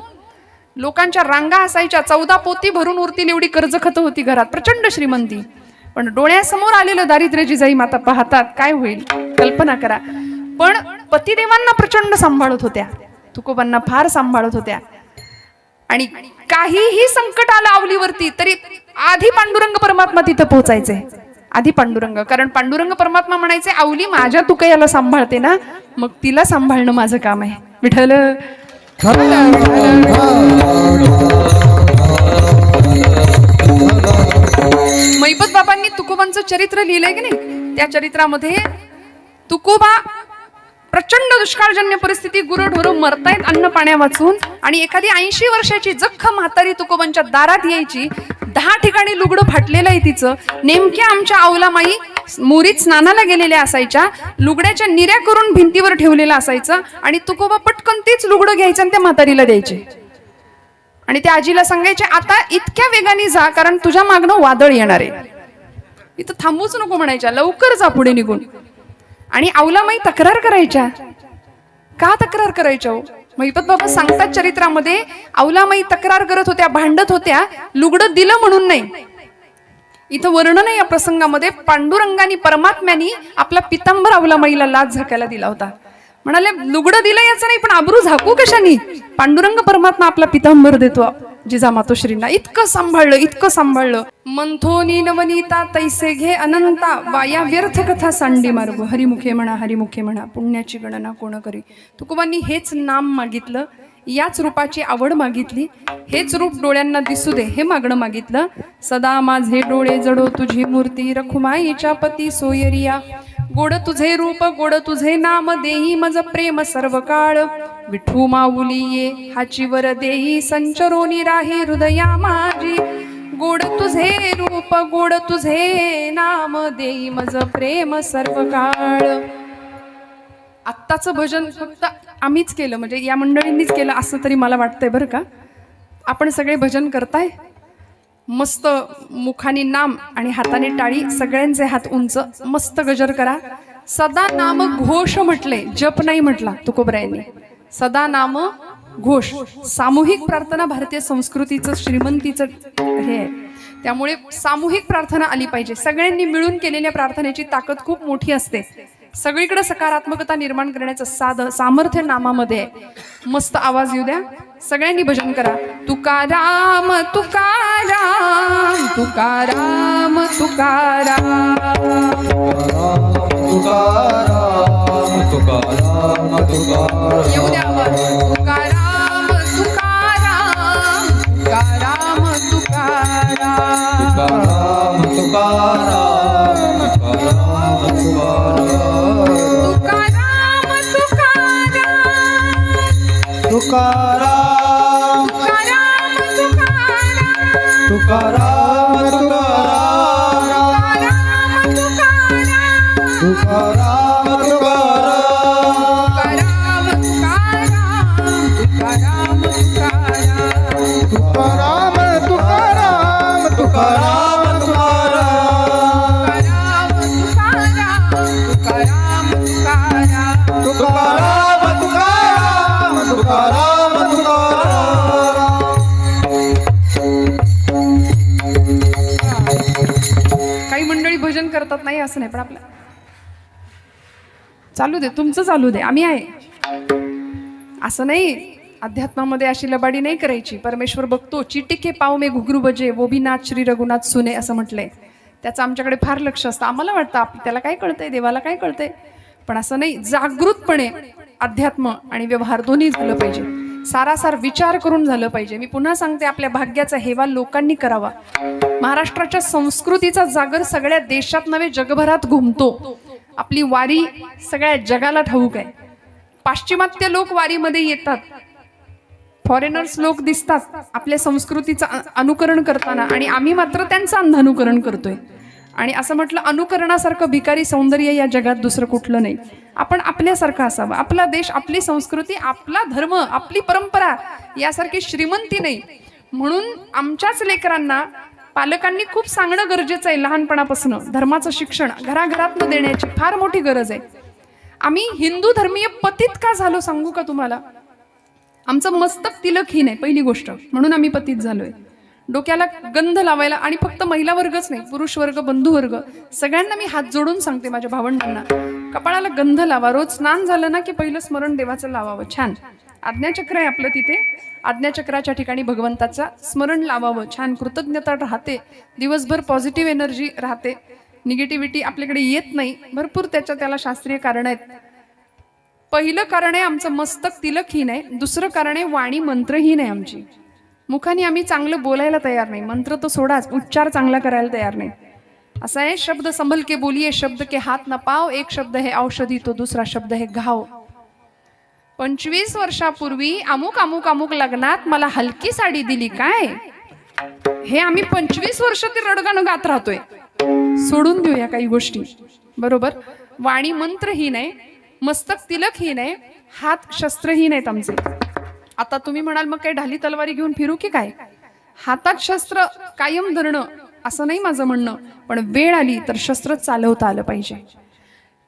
लोकांच्या रांगा असायच्या. 14 पोती भरून उरतील एवढी कर्ज खत होती घरात, प्रचंड श्रीमंती. पण डोळ्यासमोर आलेलं दारिद्र्य जिजाई माता पाहतात, काय होईल कल्पना करा. पण पतिदेवांना प्रचंड सांभाळत होत्या, तुकोबांना फार सांभाळत होत्या. आणि काहीही संकट आलं आवलीवरती तरी आधी पांडुरंग परमात्मा तिथं पोहोचायचे. आधी पांडुरंग, कारण पांडुरंग परमात्मा म्हणायचे, आवली माझ्या तुकयाला सांभाळते ना, मग तिला सांभाळणं माझं काम आहे. विठ्ठल मैपत बाबांनी तुकोबांचं चरित्र लिहिलंय की नाही. त्या चरित्रामध्ये तुकोबा प्रचंड दुष्काळजन्य परिस्थिती, गुरढोर मरतायत अन्न पाण्या वाचून, आणि एखादी 80 वर्षाची जख्ख म्हातारी तुकोबांच्या दारात यायची. 10 ठिकाणी लुगडं फाटलेलं आहे तिचं. नेमक्या आमच्या आवलामाई मोरीत स्नानाला गेलेल्या असायच्या, लुगड्याच्या निऱ्या करून भिंतीवर ठेवलेलं असायचं, आणि तुकोबा पटकन तेच लुगडं घ्यायचं आणि त्या म्हातारीला द्यायचे. आणि त्या आजीला सांगायचे, आता इतक्या वेगाने जा, कारण तुझ्या मागणं वादळ येणार आहे. इथं थांबूच नको म्हणायच्या, लवकर जा पुढे निघून. आणि आवलामाई तक्रार करायच्या. का तक्रार करायच्या हो? महिपत बाबा सांगतात चरित्रामध्ये, आवलामाई तक्रार करत होत्या, भांडत होत्या, लुगडं दिलं म्हणून नाही. इथं वर्णन आहे या प्रसंगामध्ये, पांडुरंगानी परमात्म्यानी आपला पितांबर आवलामाईला लाज झाकायला दिला होता. म्हणाले लुगडं दिलं याचं नाही, पण आबरू झाकू कशानी? पांडुरंग परमात्मा आपला पितांबर देतो जिजामातोश्रींना. इतकं सांभाळलं, इतकं सांभाळलं. मंथोनी नवनीता तैसे घे अनंता, वाया व्यर्थ कथा सांडी मार्ग. हरिमुखे म्हणा, हरिमुखे म्हणा, पुण्याची गणना कोण करी. तुकोबांनी हेच नाम मागितलं, याच रूपाची आवड मागितली, हेच रूप डोळ्यांना दिसू दे हे मागणं मागितलं. सदा माझे डोळे जडो तुझी मूर्ती, रखुमाईच्या पती सोयरिया. गोड तुझे रूप, गोड तुझे नाम, देई मज प्रेम सर्व काळ. विठू माऊली ये हाची वर देई, संचरोनी राही हृदया माझी. गोड तुझे रूप, गोड तुझे नाम, देई मज प्रेम सर्व काळ. आत्ताचं भजन फक्त आम्हीच केलं, म्हणजे या मंडळींनीच केलं असं तरी मला वाटतंय बरं का. आपण सगळे भजन करताय, मस्त मुखानी नाम आणि हाताने टाळी, सगळ्यांचे हात उंच, मस्त गजर करा. सदा नाम घोष म्हटले, जप नाही म्हटला तुकोबरायांनी. सदा नाम घोष. सामूहिक प्रार्थना भारतीय संस्कृतीचं श्रीमंतीचं हे आहे. त्यामुळे सामूहिक प्रार्थना आली पाहिजे. सगळ्यांनी मिळून केलेल्या प्रार्थनेची ताकद खूप मोठी असते. सगळीकडे सकारात्मकता निर्माण करण्याचं सामर्थ्य नामामध्ये आहे. मस्त आवाज येऊ द्या. सगळ्यांनी भजन करा. तुकाराम तुकाराम तुकाराम तुकाराम. तुकाराम तुकाराम तुकाराम. येऊ द्या आवाज. तुकाराम तुकाराम तुकाराम तुकाराम. तुकाराम तुकाराम तुकाराम तुकाराम. तुकाराम तुकाराम तुकाराम तुकाराम तुकाराम तुकाराम तुकाराम तुकाराम काही मंडळी भजन करतात नाही असं नाही, पण आपलं चालू दे, तुमचं चालू दे, आम्ही आहे असं नाही. अध्यात्मामध्ये अशी लबाडी नाही करायची. परमेश्वर बघतो. चिटी के पाव में घुघरू बजे वो भी नाथ श्री रघुनाथ सुने असं म्हटलंय. त्याचं आमच्याकडे फार लक्ष असतं. आम्हाला वाटतं त्याला काय कळतंय, देवाला काय कळतंय, पण असं नाही. जागृतपणे अध्यात्म आणि व्यवहार दोन्ही झालं पाहिजे. सारासार विचार करून झालं पाहिजे. मी पुन्हा सांगते, आपल्या भाग्याचा हेवा लोकांनी करावा. महाराष्ट्राच्या संस्कृतीचा जागर सगळ्या देशात नव्हे जगभरात घुमतो. आपली वारी सगळ्या जगाला ठाऊक आहे. पाश्चिमात्य लोक वारीमध्ये येतात, फॉरेनर्स लोक दिसतात आपल्या संस्कृतीचं अनुकरण करताना, आणि आम्ही मात्र त्यांचं अंधानुकरण करतोय. आणि असं म्हटलं, अनुकरणासारखं भिकारी सौंदर्य या जगात दुसरं कुठलं नाही. आपण आपल्यासारखं असावं. आपला देश, आपली संस्कृती, आपला धर्म, आपली परंपरा यासारखी श्रीमंती नाही. म्हणून आमच्याच लेकरांना पालकांनी खूप सांगणं गरजेचं आहे. लहानपणापासून धर्माचं शिक्षण घराघरातनं देण्याची फार मोठी गरज आहे. आम्ही हिंदू धर्मीय पतित का झालो सांगू का तुम्हाला? आमचं मस्तक तिलकहीन आहे पहिली गोष्ट, म्हणून आम्ही पतित झालोय. डोक्याला गंध लावायला, आणि फक्त महिला वर्गच नाही, पुरुष वर्ग, बंधू वर्ग सगळ्यांना मी हात जोडून सांगते, माझ्या भावंडांना, कपाळाला गंध लावा. रोज स्नान झालं ना की पहिलं स्मरण देवाचं लावावं. छान आज्ञाचक्र आहे आपलं तिथे. आज्ञाचक्राच्या ठिकाणी भगवंताचा स्मरण लावावं. छान कृतज्ञता राहते. दिवसभर पॉझिटिव्ह एनर्जी राहते. निगेटिव्हिटी आपल्याकडे येत नाही. भरपूर त्याला शास्त्रीय कारण आहेत. पहिलं कारण आहे आमचं मस्तक तिलकहीन आहे. दुसरं कारण आहे वाणी मंत्रहीन आहे आमची. मुखाने आम्ही चांगलं बोलायला तयार नाही. मंत्र तो सोडाच, उच्चार चांगला करायला तयार नाही. असं आहे, शब्द संभल के बोलिये, शब्द के हात न पाव. एक शब्द है औषधी, तो दुसरा शब्द है घाव. 25 वर्षापूर्वी अमुक अमुक अमुक लग्नात मला हलकी साडी दिली काय, हे आम्ही 25 वर्ष ते रडगाणं गात राहतोय. सोडून देऊया काही गोष्टी. बरोबर. वाणी मंत्रहीन आहे, मस्तक तिलकहीन आहे, हात शस्त्रहीन आहेत आमचे. आता तुम्ही म्हणाल मग काही ढाली तलवारी घेऊन फिरू की काय? हातात शस्त्र कायम धरणं असं नाही माझं म्हणणं, पण वेळ आली तर शस्त्र चालवता आलं पाहिजे.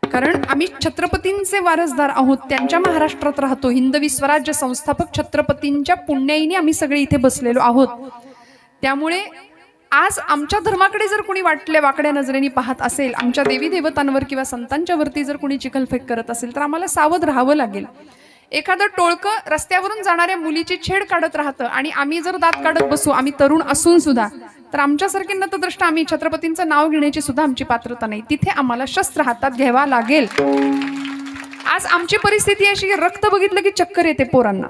कारण आम्ही छत्रपतींचे वारसदार आहोत. त्यांच्या महाराष्ट्रात राहतो. हिंदवी स्वराज्य संस्थापक छत्रपतींच्या पुण्याईने आम्ही सगळे इथे बसलेलो आहोत. त्यामुळे आज आमच्या धर्माकडे जर कोणी वाकड्या नजरेने पाहत असेल, आमच्या देवी देवतांवर किंवा संतांच्या वरती जर कोणी चिखलफेक करत असेल, तर आम्हाला सावध राहावं लागेल. एखादं टोळकं रस्त्यावरून जाणाऱ्या मुलीची छेड काढत राहतं आणि आम्ही जर दात काढत बसू, आम्ही तरुण असून सुद्धा, तर आमच्यासारखे नतद्रष्ट आम्ही छत्रपतींचं नाव घेण्याची सुद्धा आमची पात्रता नाही. तिथे आम्हाला शस्त्र हातात घ्यावा लागेल. आज आमची परिस्थिती अशी, रक्त बघितलं की चक्कर येते पोरांना.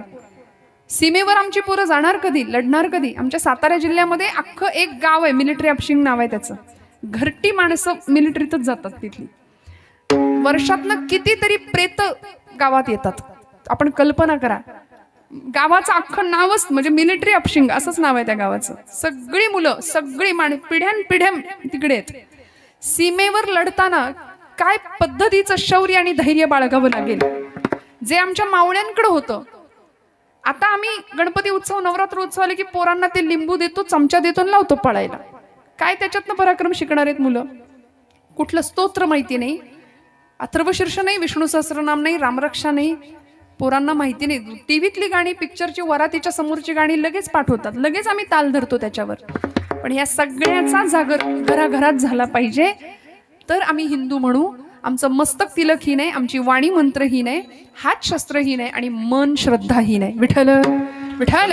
सीमेवर आमची पोरं जाणार कधी, लढणार कधी? आमच्या सातारा जिल्ह्यामध्ये अख्खं एक गाव आहे, मिलिटरी अपशिंग नाव आहे त्याचं. घरटी माणसं मिलिटरीतच जातात तिथली. वर्षातनं कितीतरी प्रेत गावात येतात. आपण कल्पना करा, गावाचं अख्खं नावच म्हणजे मिलिटरी अपशिंग असंच नाव आहे त्या गावाचं. सगळी मुलं, सगळी पिढ्यान तिकडे आहेत. सीमेवर लढताना काय पद्धतीचं शौर्य आणि धैर्य बाळगावं लागेल, जे आमच्या मावळ्यांकडे होतं. आता आम्ही गणपती उत्सव, नवरात्र उत्सव आले की पोरांना ते लिंबू देतो, चमचा देतो आणि लावतो पळायला. काय त्याच्यातनं पराक्रम शिकणार आहेत मुलं? कुठलं स्तोत्र माहिती नाही, अथर्वशीर्ष नाही, विष्णू सहस्रनाम नाही, रामरक्षा नाही. पोरांना माहिती नाही. टीव्हीतली गाणी, पिक्चरची, वरातीच्या समोरची गाणी लगेच पाठवतात, लगेच आम्ही ताल धरतो त्याच्यावर. पण या सगळ्याचा जागर घराघरात झाला पाहिजे, तर आम्ही हिंदू म्हणू. आमचं मस्तक तिलकहीन आहे, आमची वाणी मंत्रहीन आहे, हात शस्त्रहीन आहे आणि मन श्रद्धाहीन आहे. विठ्ठल विठ्ठल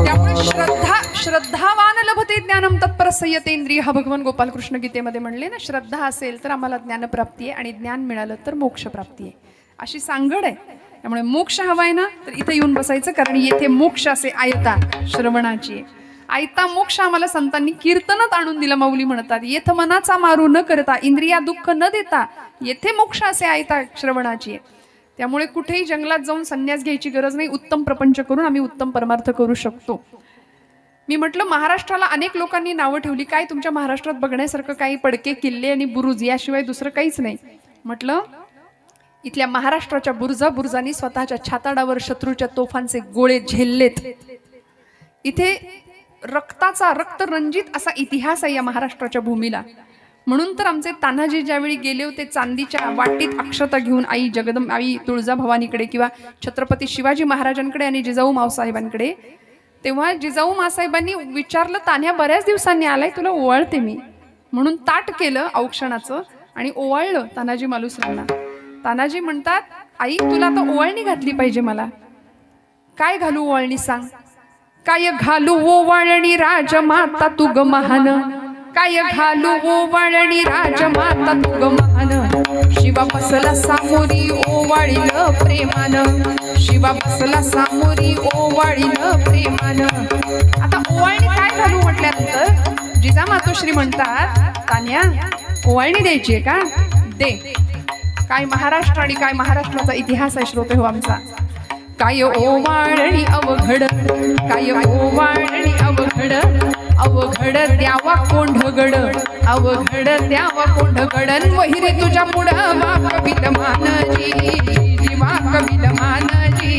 त्यामुळे श्रद्धावान लभते ज्ञानम तत्परसयतेंद्रिय हा भगवान गोपालकृष्ण गीतेमध्ये म्हणले ना, श्रद्धा असेल तर आम्हाला ज्ञानप्राप्ती आहे आणि ज्ञान मिळालं तर मोक्षप्राप्ती आहे, अशी सांगड आहे. त्यामुळे मोक्ष हवाय ना तर इथे येऊन बसायचं, कारण येथे मोक्ष असे आयता श्रवणाची आहे. आयता मोक्ष आम्हाला संतांनी कीर्तनात आणून दिलं. माऊली म्हणतात, येथ मनाचा मारू न करता इंद्रिया दुःख न देता येथे मोक्ष असे आयता श्रवणाची आहे. त्यामुळे कुठेही जंगलात जाऊन संन्यास घ्यायची गरज नाही. उत्तम प्रपंच करून आम्ही उत्तम परमार्थ करू शकतो. मी म्हटलं महाराष्ट्राला अनेक लोकांनी नावं ठेवली, काय तुमच्या महाराष्ट्रात बघण्यासारखं काही पडके किल्ले आणि बुरुज याशिवाय दुसरं काहीच नाही. म्हटलं इथल्या महाराष्ट्राच्या बुरुजांनी स्वतःच्या छाताडावर शत्रूच्या तोफांचे गोळे झेललेत. इथे रक्तरंजित असा इतिहास आहे या महाराष्ट्राच्या भूमीला. म्हणून तर आमचे तान्हाजी ज्यावेळी गेले होते चांदीच्या वाटीत अक्षता घेऊन आई तुळजाभवानीकडे किंवा छत्रपती शिवाजी महाराजांकडे आणि जिजाऊ माऊसाहेबांकडे, तेव्हा जिजाऊ मासाहेबांनी विचारलं, तान्ह्या बऱ्याच दिवसांनी आलाय, तुला ओवाळते मी. म्हणून ताट केलं औक्षणाचं आणि ओवाळलं तानाजी मालुसरांना. तानाजी म्हणतात, आई तुला आता ओवाळणी घातली पाहिजे, मला काय घालू ओवाळणी सांग. काय घालू ओवाळणी राजमाता तू ग महान, काय घालू ओवाळणी राजमाता तू ग महान. शिवा बसला सामोरी ओवाळील प्रेमान, शिवा बसला सामोरी ओवाळील प्रेमान. आता ओवाळणी काय घालू म्हटल्यानंतर जिजा मातोश्री म्हणतात, तान्या ओवाळणी द्यायची आहे का, दे. काय महाराष्ट्र आणि काय महाराष्ट्राचा इतिहास आहे श्रोते हो आमचा. काय ओवाळणी अवघड, काय ओवाळणी अवघड, अवघड द्यावा कोंढगड, अवघड द्यावा कोंढगड. वहिरे तुझ्या पुढं वा कविल मानजी, वा कविल मानजी,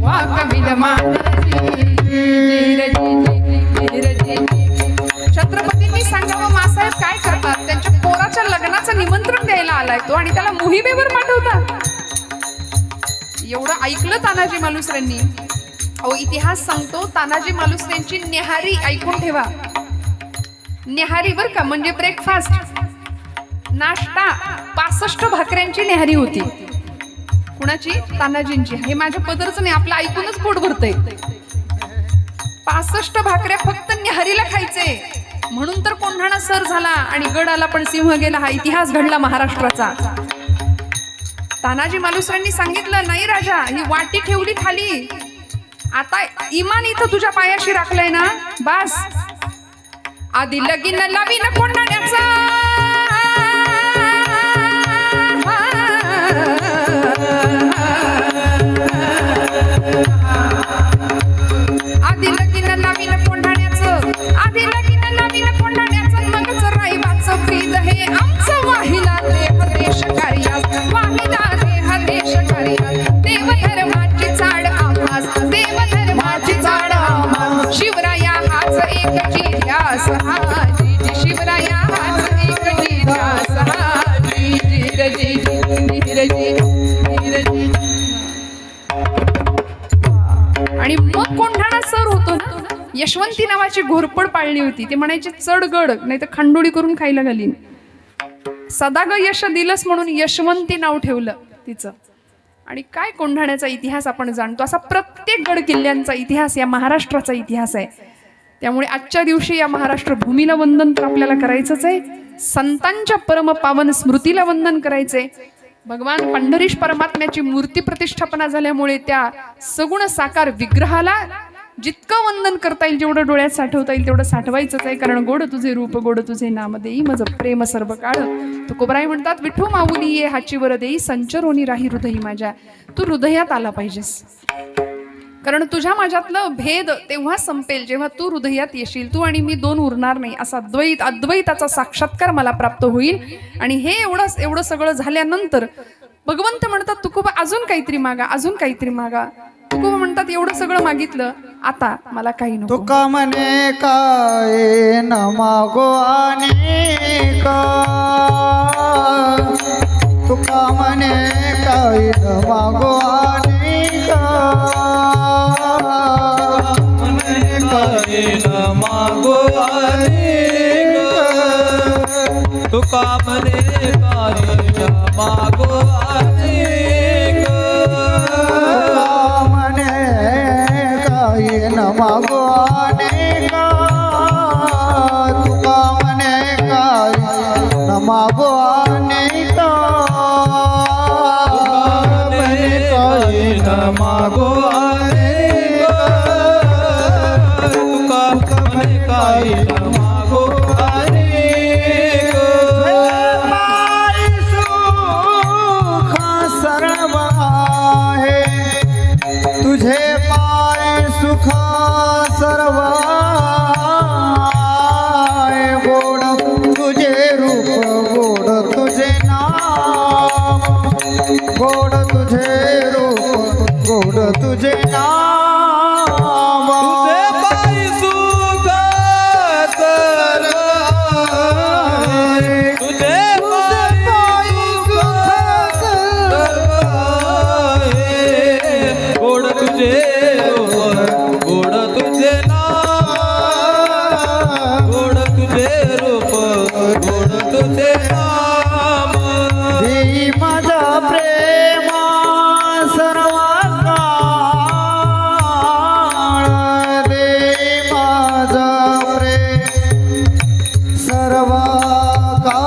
वा कविल मानजी. छत्रपतींनी सांगावं, मासाहेब काय करतात, त्यांच्या पोराच्या लग्नाचं निमंत्रण द्यायला आलाय तो आणि त्याला मोहिमेवर पाठवतात. एवढं ऐकलं तानाजी मालुसरेंनी. अहो इतिहास सांगतो, तानाजी मालुसरेंची न्याहारी ऐकून ठेवा. न्याहारी बर का, म्हणजे ब्रेकफास्ट, नाश्ता 65 भाकऱ्यांची न्याहारी होती. कुणाची? तानाजींची. हे माझ्या पदरचं नाही, आपलं ऐकूनच पोट भरतंय. 65 भाकऱ्या फक्त न्याहारीला खायचे. म्हणून तर कोंढाणा सर झाला आणि गड आला पण सिंह गेला, हा इतिहास घडला महाराष्ट्राचा. तानाजी मालुसरांनी सांगितलं, नाही राजा, ही वाटी ठेवली खाली, आता इमान इथं तुझ्या पायाशी राखलंय ना, बस. आधी लगीन लावीन कोंढाण्याचा, आधी लगीन लावीन कोंढाण्याचं, आधी लगीन लावीन कोंढाण्याचं, मगच राईबाचं प्रीत हे आमचं वाहिला देह देश कार्यास, वाहिला देह देश कार्यास. देव धर्माची चाड आम्हास, देव धर्माची चाड आम्हास, शिवराया हाच एकची ध्यास, हा जी जी शिवराया हाच एकची ध्यास, हा जी जी जी जी जी. आणि मग कोंढाणा सर होतो ना, यशवंती नावाची घोरपड पाळली होती. ते म्हणायचे, चढ गड नाही तर खंडोळी करून खायला घालीन. सदाग यश दिलंस म्हणून यशवंती नाव ठेवलं तिचं. आणि काय कोंढाण्याचा इतिहास आपण जाणतो, असा प्रत्येक गड किल्ल्यांचा इतिहास या महाराष्ट्राचा इतिहास आहे. त्यामुळे आजच्या दिवशी या महाराष्ट्र भूमीला वंदन तर आपल्याला करायचंच आहे, संतांच्या परम पावन स्मृतीला वंदन करायचंय. भगवान पंढरीश परमात्म्याची मूर्ती प्रतिष्ठापना झाल्यामुळे त्या सगुण साकार विग्रहाला जितकं वंदन करता येईल, जेवढं डोळ्यात साठवता येईल तेवढं साठवायचंच आहे. कारण गोड तुझे रूप, गोड तुझे नाम देई, मज प्रेम सर्व काळ. तुकोबराय म्हणतात, विठू माऊली ये हाची वर देई, संचरोनी राही हृदयी माझ्या. तू हृदयात आला पाहिजेस, कारण तुझ्या माझ्यातलं भेद तेव्हा संपेल जेव्हा तू हृदयात येशील. तू आणि मी दोन उरणार नाही, असा अद्वैताचा साक्षात्कार मला प्राप्त होईल. आणि हे एवढं सगळं झाल्यानंतर भगवंत म्हणतात, तुकोबा अजून काहीतरी मागा, अजून काहीतरी मागा. तुकोबा म्हणतात, एवढं सगळं मागितलं, आता मला काही नको. तुका म्हणे काय न मागो आणि का, तुका म्हणे काय न मागो आणि का, म्हणे काय न मागो आणि का, तुका म्हणे काही मागो अनेक म्हणे काही न मागो अनेका तुका म्हणे काही न मागो अनेका म्हणे काही न मागो अनेक तुका म्हणे काही न मागो अनेक तुझे पाय सुख सर्व आहे. गोड तुझे रूप गोड तुझे नाम गोड तुझे रूप गोड तुझे नाम तुझे पायी सुख सर्व आहे. तुझे पायी सुख सर्व आहे. गोड तुझे रूप गोड तुझे नाम गोड तुझे रूप गोड तुझे नाम देई माझा प्रेमा सर्व काळ देई माझा प्रेम सर्व काळ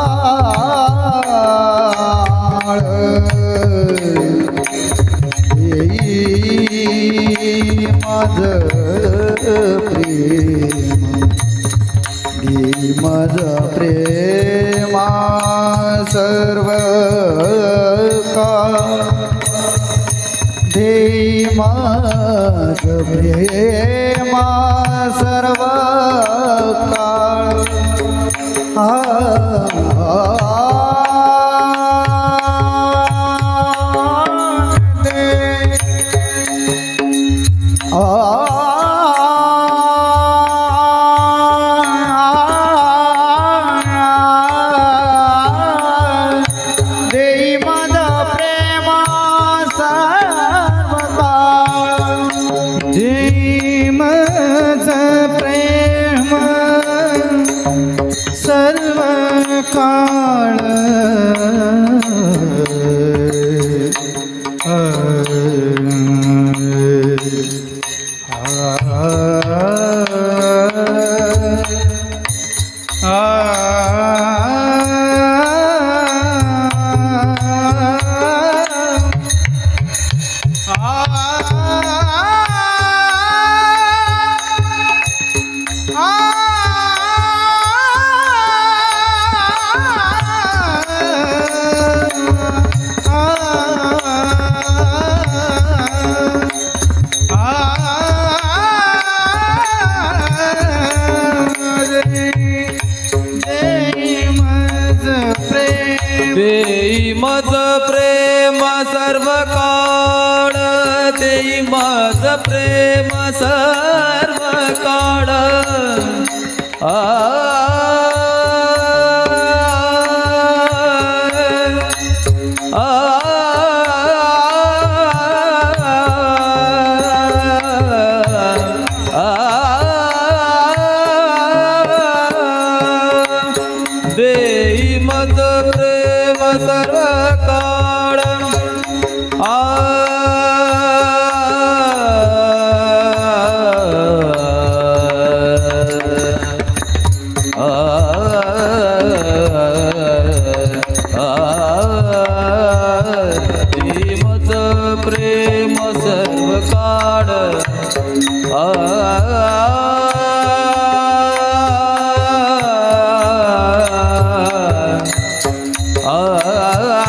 देई माझं प्रेम देई माझं प्रेमा सर्व काळ देई माझं प्रेमा सर्व काळ देई माझा प्रेमा सर्व काळ देई माझं प्रेम सर्व काळ देई मज प्रेम सर्व काळ देई मज प्रेम सर्व काळ देई मज प्रेम सर्व काळ देई मज प्रेम सर्व काळ आ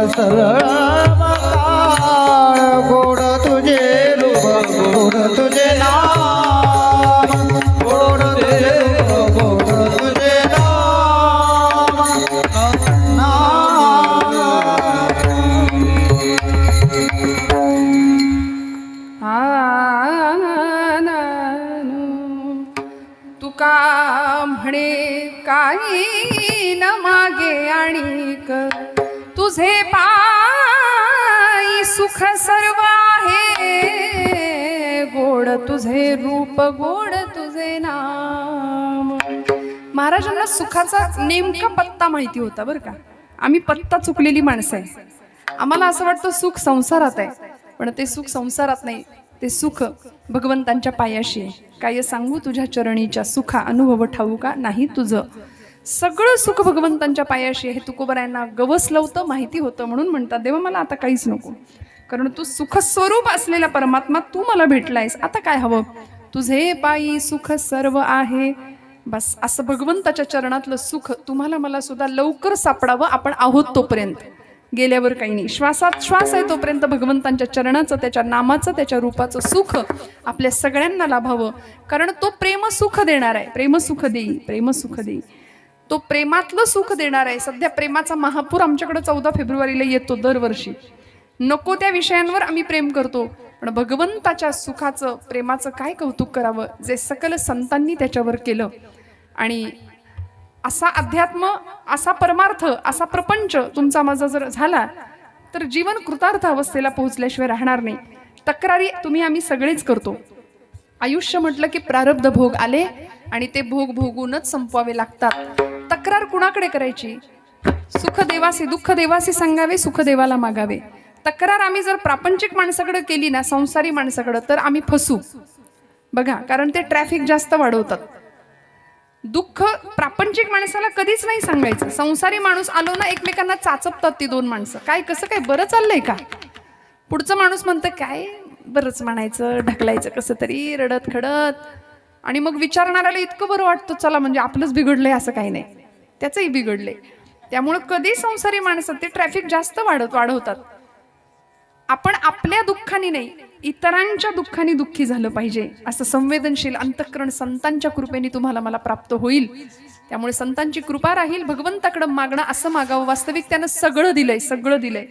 सरळ काळ गोड तुझे रूप गोड तुझे नाम गोड तुझे रूप गोड तुझे नाम तुका म्हणे काही न मागे आणिक तुझे पायी सुख सर्व आहे गोड तुझे रूप गोड तुझे नाम. महाराजांना सुखाचा नेमका पत्ता माहिती होता बरं का. आम्ही पत्ता चुकलेली माणसं आहे. आम्हाला असं वाटतं सुख संसारात आहे, पण ते सुख संसारात नाही, ते सुख भगवंतांच्या पायाशी आहे. काय सांगू तुझ्या चरणीच्या सुखा अनुभव ठाऊ का नाही तुझं. सगळं सुख भगवंतांच्या पायाशी आहे. तुकोबरायांना गवसलं होतं, माहिती होतं, म्हणून म्हणतात देवा मला आता काहीच नको, कारण तू सुखस्वरूप असलेला परमात्मा तू मला भेटलायस, आता काय हवं. तुझे पायी सुख सर्व आहे. बस असं भगवंताच्या चरणातलं सुख तुम्हाला मला सुद्धा लवकर सापडावं. आपण आहोत तोपर्यंत, गेल्यावर काही नाही. श्वासात श्वास आहे तोपर्यंत भगवंतांच्या चरणाचं, त्याच्या नामाचं, त्याच्या रूपाचं सुख आपल्या सगळ्यांना लाभावं. कारण तो प्रेम सुख देणार आहे. प्रेम सुख देई, प्रेम सुख देई. तो प्रेमातलं सुख देणार आहे. सध्या प्रेमाचा महापूर आमच्याकडे 14 फेब्रुवारीला येतो दरवर्षी. नको त्या विषयांवर आम्ही प्रेम करतो, पण भगवंताच्या सुखाचं प्रेमाचं काय कौतुक करावं जे सकल संतांनी त्याच्यावर केलं. आणि असा अध्यात्म, असा परमार्थ, असा प्रपंच तुमचा माझा जर झाला तर जीवन कृतार्थ अवस्थेला पोहोचल्याशिवाय राहणार नाही. तक्रारी तुम्ही आम्ही सगळेच करतो. आयुष्य म्हटलं की प्रारब्ध भोग आले आणि ते भोग भोगूनच संपवावे लागतात. तक्रार कुणाकडे करायची. सुख देवासे दुःख देवासे सांगावे, सुख देवाला मागावे. तक्रार आम्ही जर प्रापंचिक माणसाकडे केली ना, संसारी माणसाकडे, तर आम्ही फसू बघा. कारण ते ट्रॅफिक जास्त वाढवतात. दुःख प्रापंचिक माणसाला कधीच नाही सांगायचं. संसारी माणूस आलो ना, एकमेकांना चाचपतात ती दोन माणसं. काय कसं काय, बरं चाललंय का. पुढचं माणूस म्हणतं काय बरंच म्हणायचं, ढकलायचं कसं तरी रडत खडत. आणि मग विचारणाऱ्याला इतकं बरं वाटतं, चला म्हणजे आपलंच बिघडलंय असं काही नाही, त्याचंही बिघडलंय. त्यामुळं कधी संसारी माणसं ते ट्रॅफिक जास्त वाढवतात. आपण आपल्या दुःखाने नाही, इतरांच्या दुःखाने दुःखी झालं पाहिजे. असं संवेदनशील अंतःकरण संतांच्या कृपेने तुम्हाला मला प्राप्त होईल. त्यामुळे संतांची कृपा राहील. भगवंताकडे मागणं असं मागावं, वास्तविक त्यानं सगळं दिलंय, सगळं दिलंय.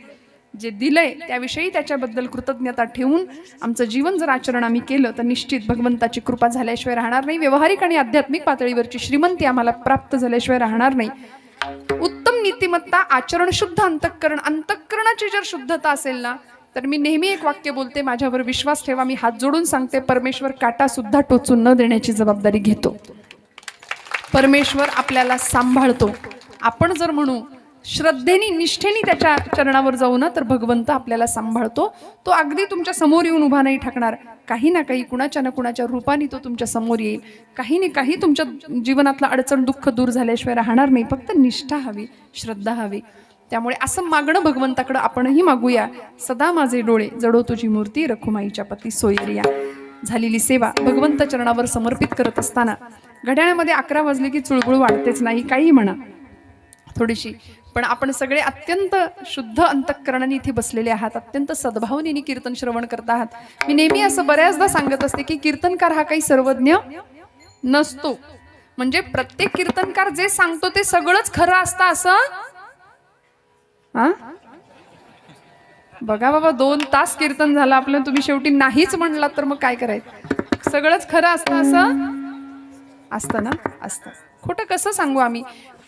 जे दिलंय त्याविषयी त्याच्याबद्दल कृतज्ञता ठेवून आमचं जीवन जर आचरण आम्ही केलं तर निश्चित भगवंताची कृपा झाल्याशिवाय राहणार नाही. व्यावहारिक आणि आध्यात्मिक पातळीवरची श्रीमंती आम्हाला प्राप्त झाल्याशिवाय राहणार नाही. उत्तम नीतिमत्ता, आचरण शुद्ध, अंतःकरणाची जर शुद्धता असेल ना, तर मी नेहमी एक वाक्य बोलते, माझ्यावर विश्वास ठेवा. मी हात जोडून सांगते, परमेश्वर काटा सुद्धा टोचून न देण्याची जबाबदारी घेतो. परमेश्वर आपल्याला सांभाळतो. आपण जर म्हणू श्रद्धेने निष्ठेने त्याच्या चरणावर जाऊ ना, तर भगवंत आपल्याला सांभाळतो. तो अगदी तुमच्या समोर येऊन उभा नाही ठाकणार. काही ना काही, कुणाच्या ना कुणाच्या रूपाने तो तुमच्या समोर येईल. काही ना काही तुमच्या जीवनातलं अडचण दुःख दूर झाल्याशिवाय राहणार नाही. फक्त निष्ठा हवी, श्रद्धा हवी. त्यामुळे असं मागणं भगवंताकडं आपणही मागूया. सदा माझे डोळे जडो तुझी मूर्ती, रखुमाईच्या पती सोयरिया. झालेली सेवा भगवंत चरणावर समर्पित करत असताना घड्याळामध्ये 11 वाजले की चुळबुळ वाढतेच नाही, काही म्हणा थोडीशी, पण आपण सगळे अत्यंत शुद्ध अंतःकरणाने इथे बसलेले आहात. अत्यंत सद्भावनेने कीर्तन श्रवण करत आहात. मी नेहमी असं बऱ्याचदा सांगत असते की कीर्तनकार हा काही सर्वज्ञ नसतो. म्हणजे प्रत्येक कीर्तनकार जे सांगतो ते सगळंच खरं असतं असं बघा बाबा. 2 तास कीर्तन झालं आपलं, तुम्ही शेवटी नाहीच म्हणलात तर मग काय करायचं. सगळंच खरं असतं असं ना, असतं. खोटं कसं सांगू आम्ही.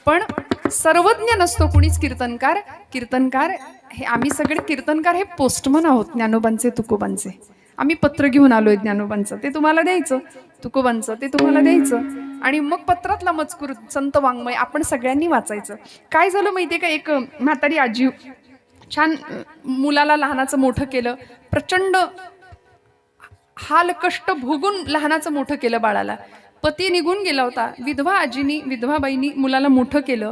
पण सर्वज्ञ नसतो कुणीच कीर्तनकार. कीर्तनकार हे आम्ही सगळे कीर्तनकार हे पोस्टमन आहोत ज्ञानोबांचे, तुकोबांचे. आम्ही पत्र घेऊन आलोय ज्ञानोबांचं, ते तुम्हाला द्यायचं, तुकोबांचं ते तुम्हाला द्यायचं, आणि मग पत्रातला मजकूर संत वाङ्मय आपण सगळ्यांनी वाचायचं. काय झालं माहितीये का, एक म्हातारी आजी छान मुलाला लहानाचं मोठं केलं, प्रचंड हाल कष्ट भोगून लहानाचं मोठं केलं बाळाला. पती निघून गेला होता. विधवा बाईनी मुलाला मोठं केलं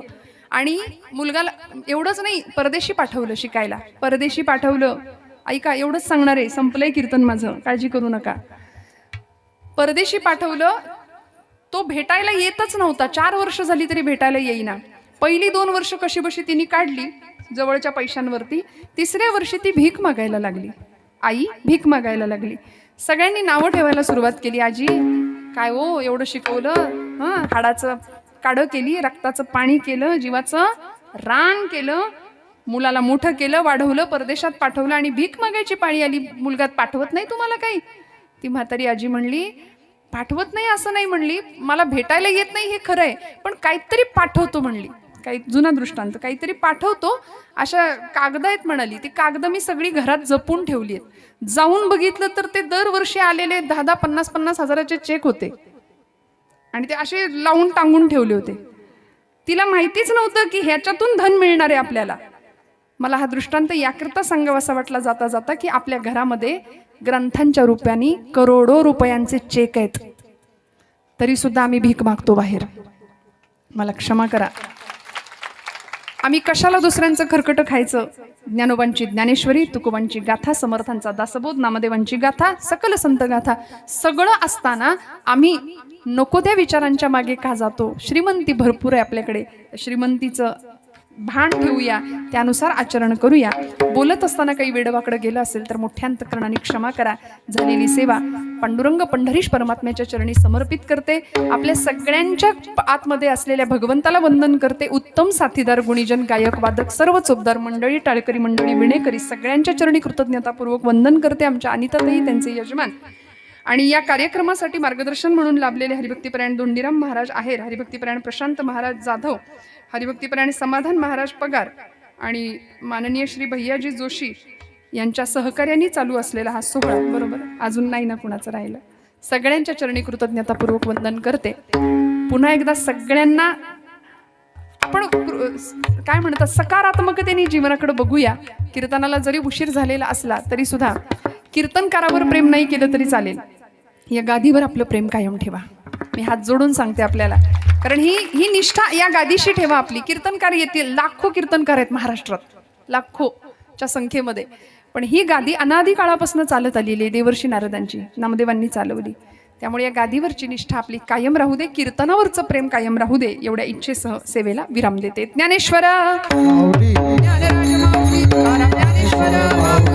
आणि मुलगाला एवढंच नाही, परदेशी पाठवलं शिकायला. परदेशी पाठवलं. ऐका, एवढंच सांगणार आहे, संपलंय कीर्तन माझं, काळजी करू नका. परदेशी पाठवलं. तो भेटायला येतच नव्हता. 4 वर्ष झाली तरी भेटायला येईना. पहिली 2 वर्ष कशी बशी तिने काढली. जवळच्या पैशांवरती. तिसऱ्या वर्षी ती भीक मागायला लागली. आई भीक मागायला लागली. सगळ्यांनी नावं ठेवायला सुरुवात केली. आजी काय हो एवढं शिकवलं, हाडाचं काढं केली, रक्ताचं पाणी केलं, जीवाचं रान केलं, मुलाला मोठं केलं, वाढवलं, परदेशात पाठवलं आणि भीक मागायची पाळी आली. मुलगा पाठवत नाही तुम्हाला काही? ती म्हातारी आजी म्हणली पाठवत नाही असं नाही म्हणली, मला भेटायला येत नाही हे खरं आहे, पण काहीतरी पाठवतो म्हणली. काही जुना दृष्टांत, काहीतरी पाठवतो. अशा कागद आहेत म्हणाली. ती कागद मी सगळी घरात जपून ठेवली आहेत. जाऊन बघितलं तर ते दरवर्षी आलेले 10-10, 50-50 हजाराचे चेक होते आणि ते असे लावून टांगून ठेवले होते. तिला माहितीच नव्हतं की ह्याच्यातून धन मिळणार आहे आपल्याला. मला हा दृष्टांत याकरता सांगावासा वाटला जाता जाता की आपल्या घरामध्ये ग्रंथांच्या रूपाने करोडो रुपयांचे चेक आहेत, तरी सुद्धा आम्ही भीक मागतो बाहेर. मला क्षमा करा. आम्ही कशाला दुसऱ्यांचं खरकटं खायचं? ज्ञानोबांची ज्ञानेश्वरी, तुकोबांची गाथा, समर्थांचा दासबोध, नामदेवांची गाथा, सकल संत गाथा सगळं असताना आम्ही नको त्या विचारांच्या मागे का जातो? श्रीमंती भरपूर आहे आपल्याकडे, श्रीमंतीचं भान ठेवूया, त्यानुसार आचरण करूया. बोलत असताना काही वेडवाकडं गेलं असेल तर मोठ्या अंतकरणाने क्षमा करा. झालेली सेवा पांडुरंग पंढरीश परमात्म्याच्या चरणी समर्पित करते. आपल्या सगळ्यांच्या आतमध्ये असलेल्या भगवंताला वंदन करते. उत्तम साथीदार, गुणीजन, गायक, वादक, सर्व चोपदार मंडळी, टाळकरी मंडळी, विणेकरी सगळ्यांच्या चरणी कृतज्ञतापूर्वक वंदन करते. आमच्या अनिताताई, त्यांचे यजमान आणि या कार्यक्रमासाठी मार्गदर्शन म्हणून लाभलेले हरिभक्तीपरायण धोंडीराम महाराज आहेर, हरिभक्तीपरायण प्रशांत महाराज जाधव, हरिभक्तीपरायण समाधान महाराज पगार आणि माननीय श्री भैयाजी जोशी यांच्या सहकार्याने चालू असलेला हा सोहळा, बरोबर अजून नाही ना कुणाचं राहिलं, सगळ्यांच्या चरणी कृतज्ञतापूर्वक वंदन करते. पुन्हा एकदा सगळ्यांना आपण काय म्हणतात सकारात्मकतेने जीवनाकडे बघूया. कीर्तनाला जरी उशीर झालेला असला तरी सुद्धा कीर्तनकारावर प्रेम नाही केलं तरी चालेल, या गादीवर आपलं प्रेम कायम ठेवा. मी हात जोडून सांगते आपल्याला, कारण ही निष्ठा या गादीशी ठेवा आपली. कीर्तनकार येतील, लाखो कीर्तनकार आहेत महाराष्ट्रात, लाखोच्या संख्येमध्ये, पण ही गादी अनादी काळापासून चालत आलेली आहे. देवर्षी नारदांची, नामदेवांनी चालवली. त्यामुळे या गादीवरची निष्ठा आपली कायम राहू दे, कीर्तनावरचं प्रेम कायम राहू दे, एवढ्या इच्छेसह सेवेला विराम देते. ज्ञानेश्वर माऊली ज्ञानराज माऊली, ज्ञानेश्वर माऊली.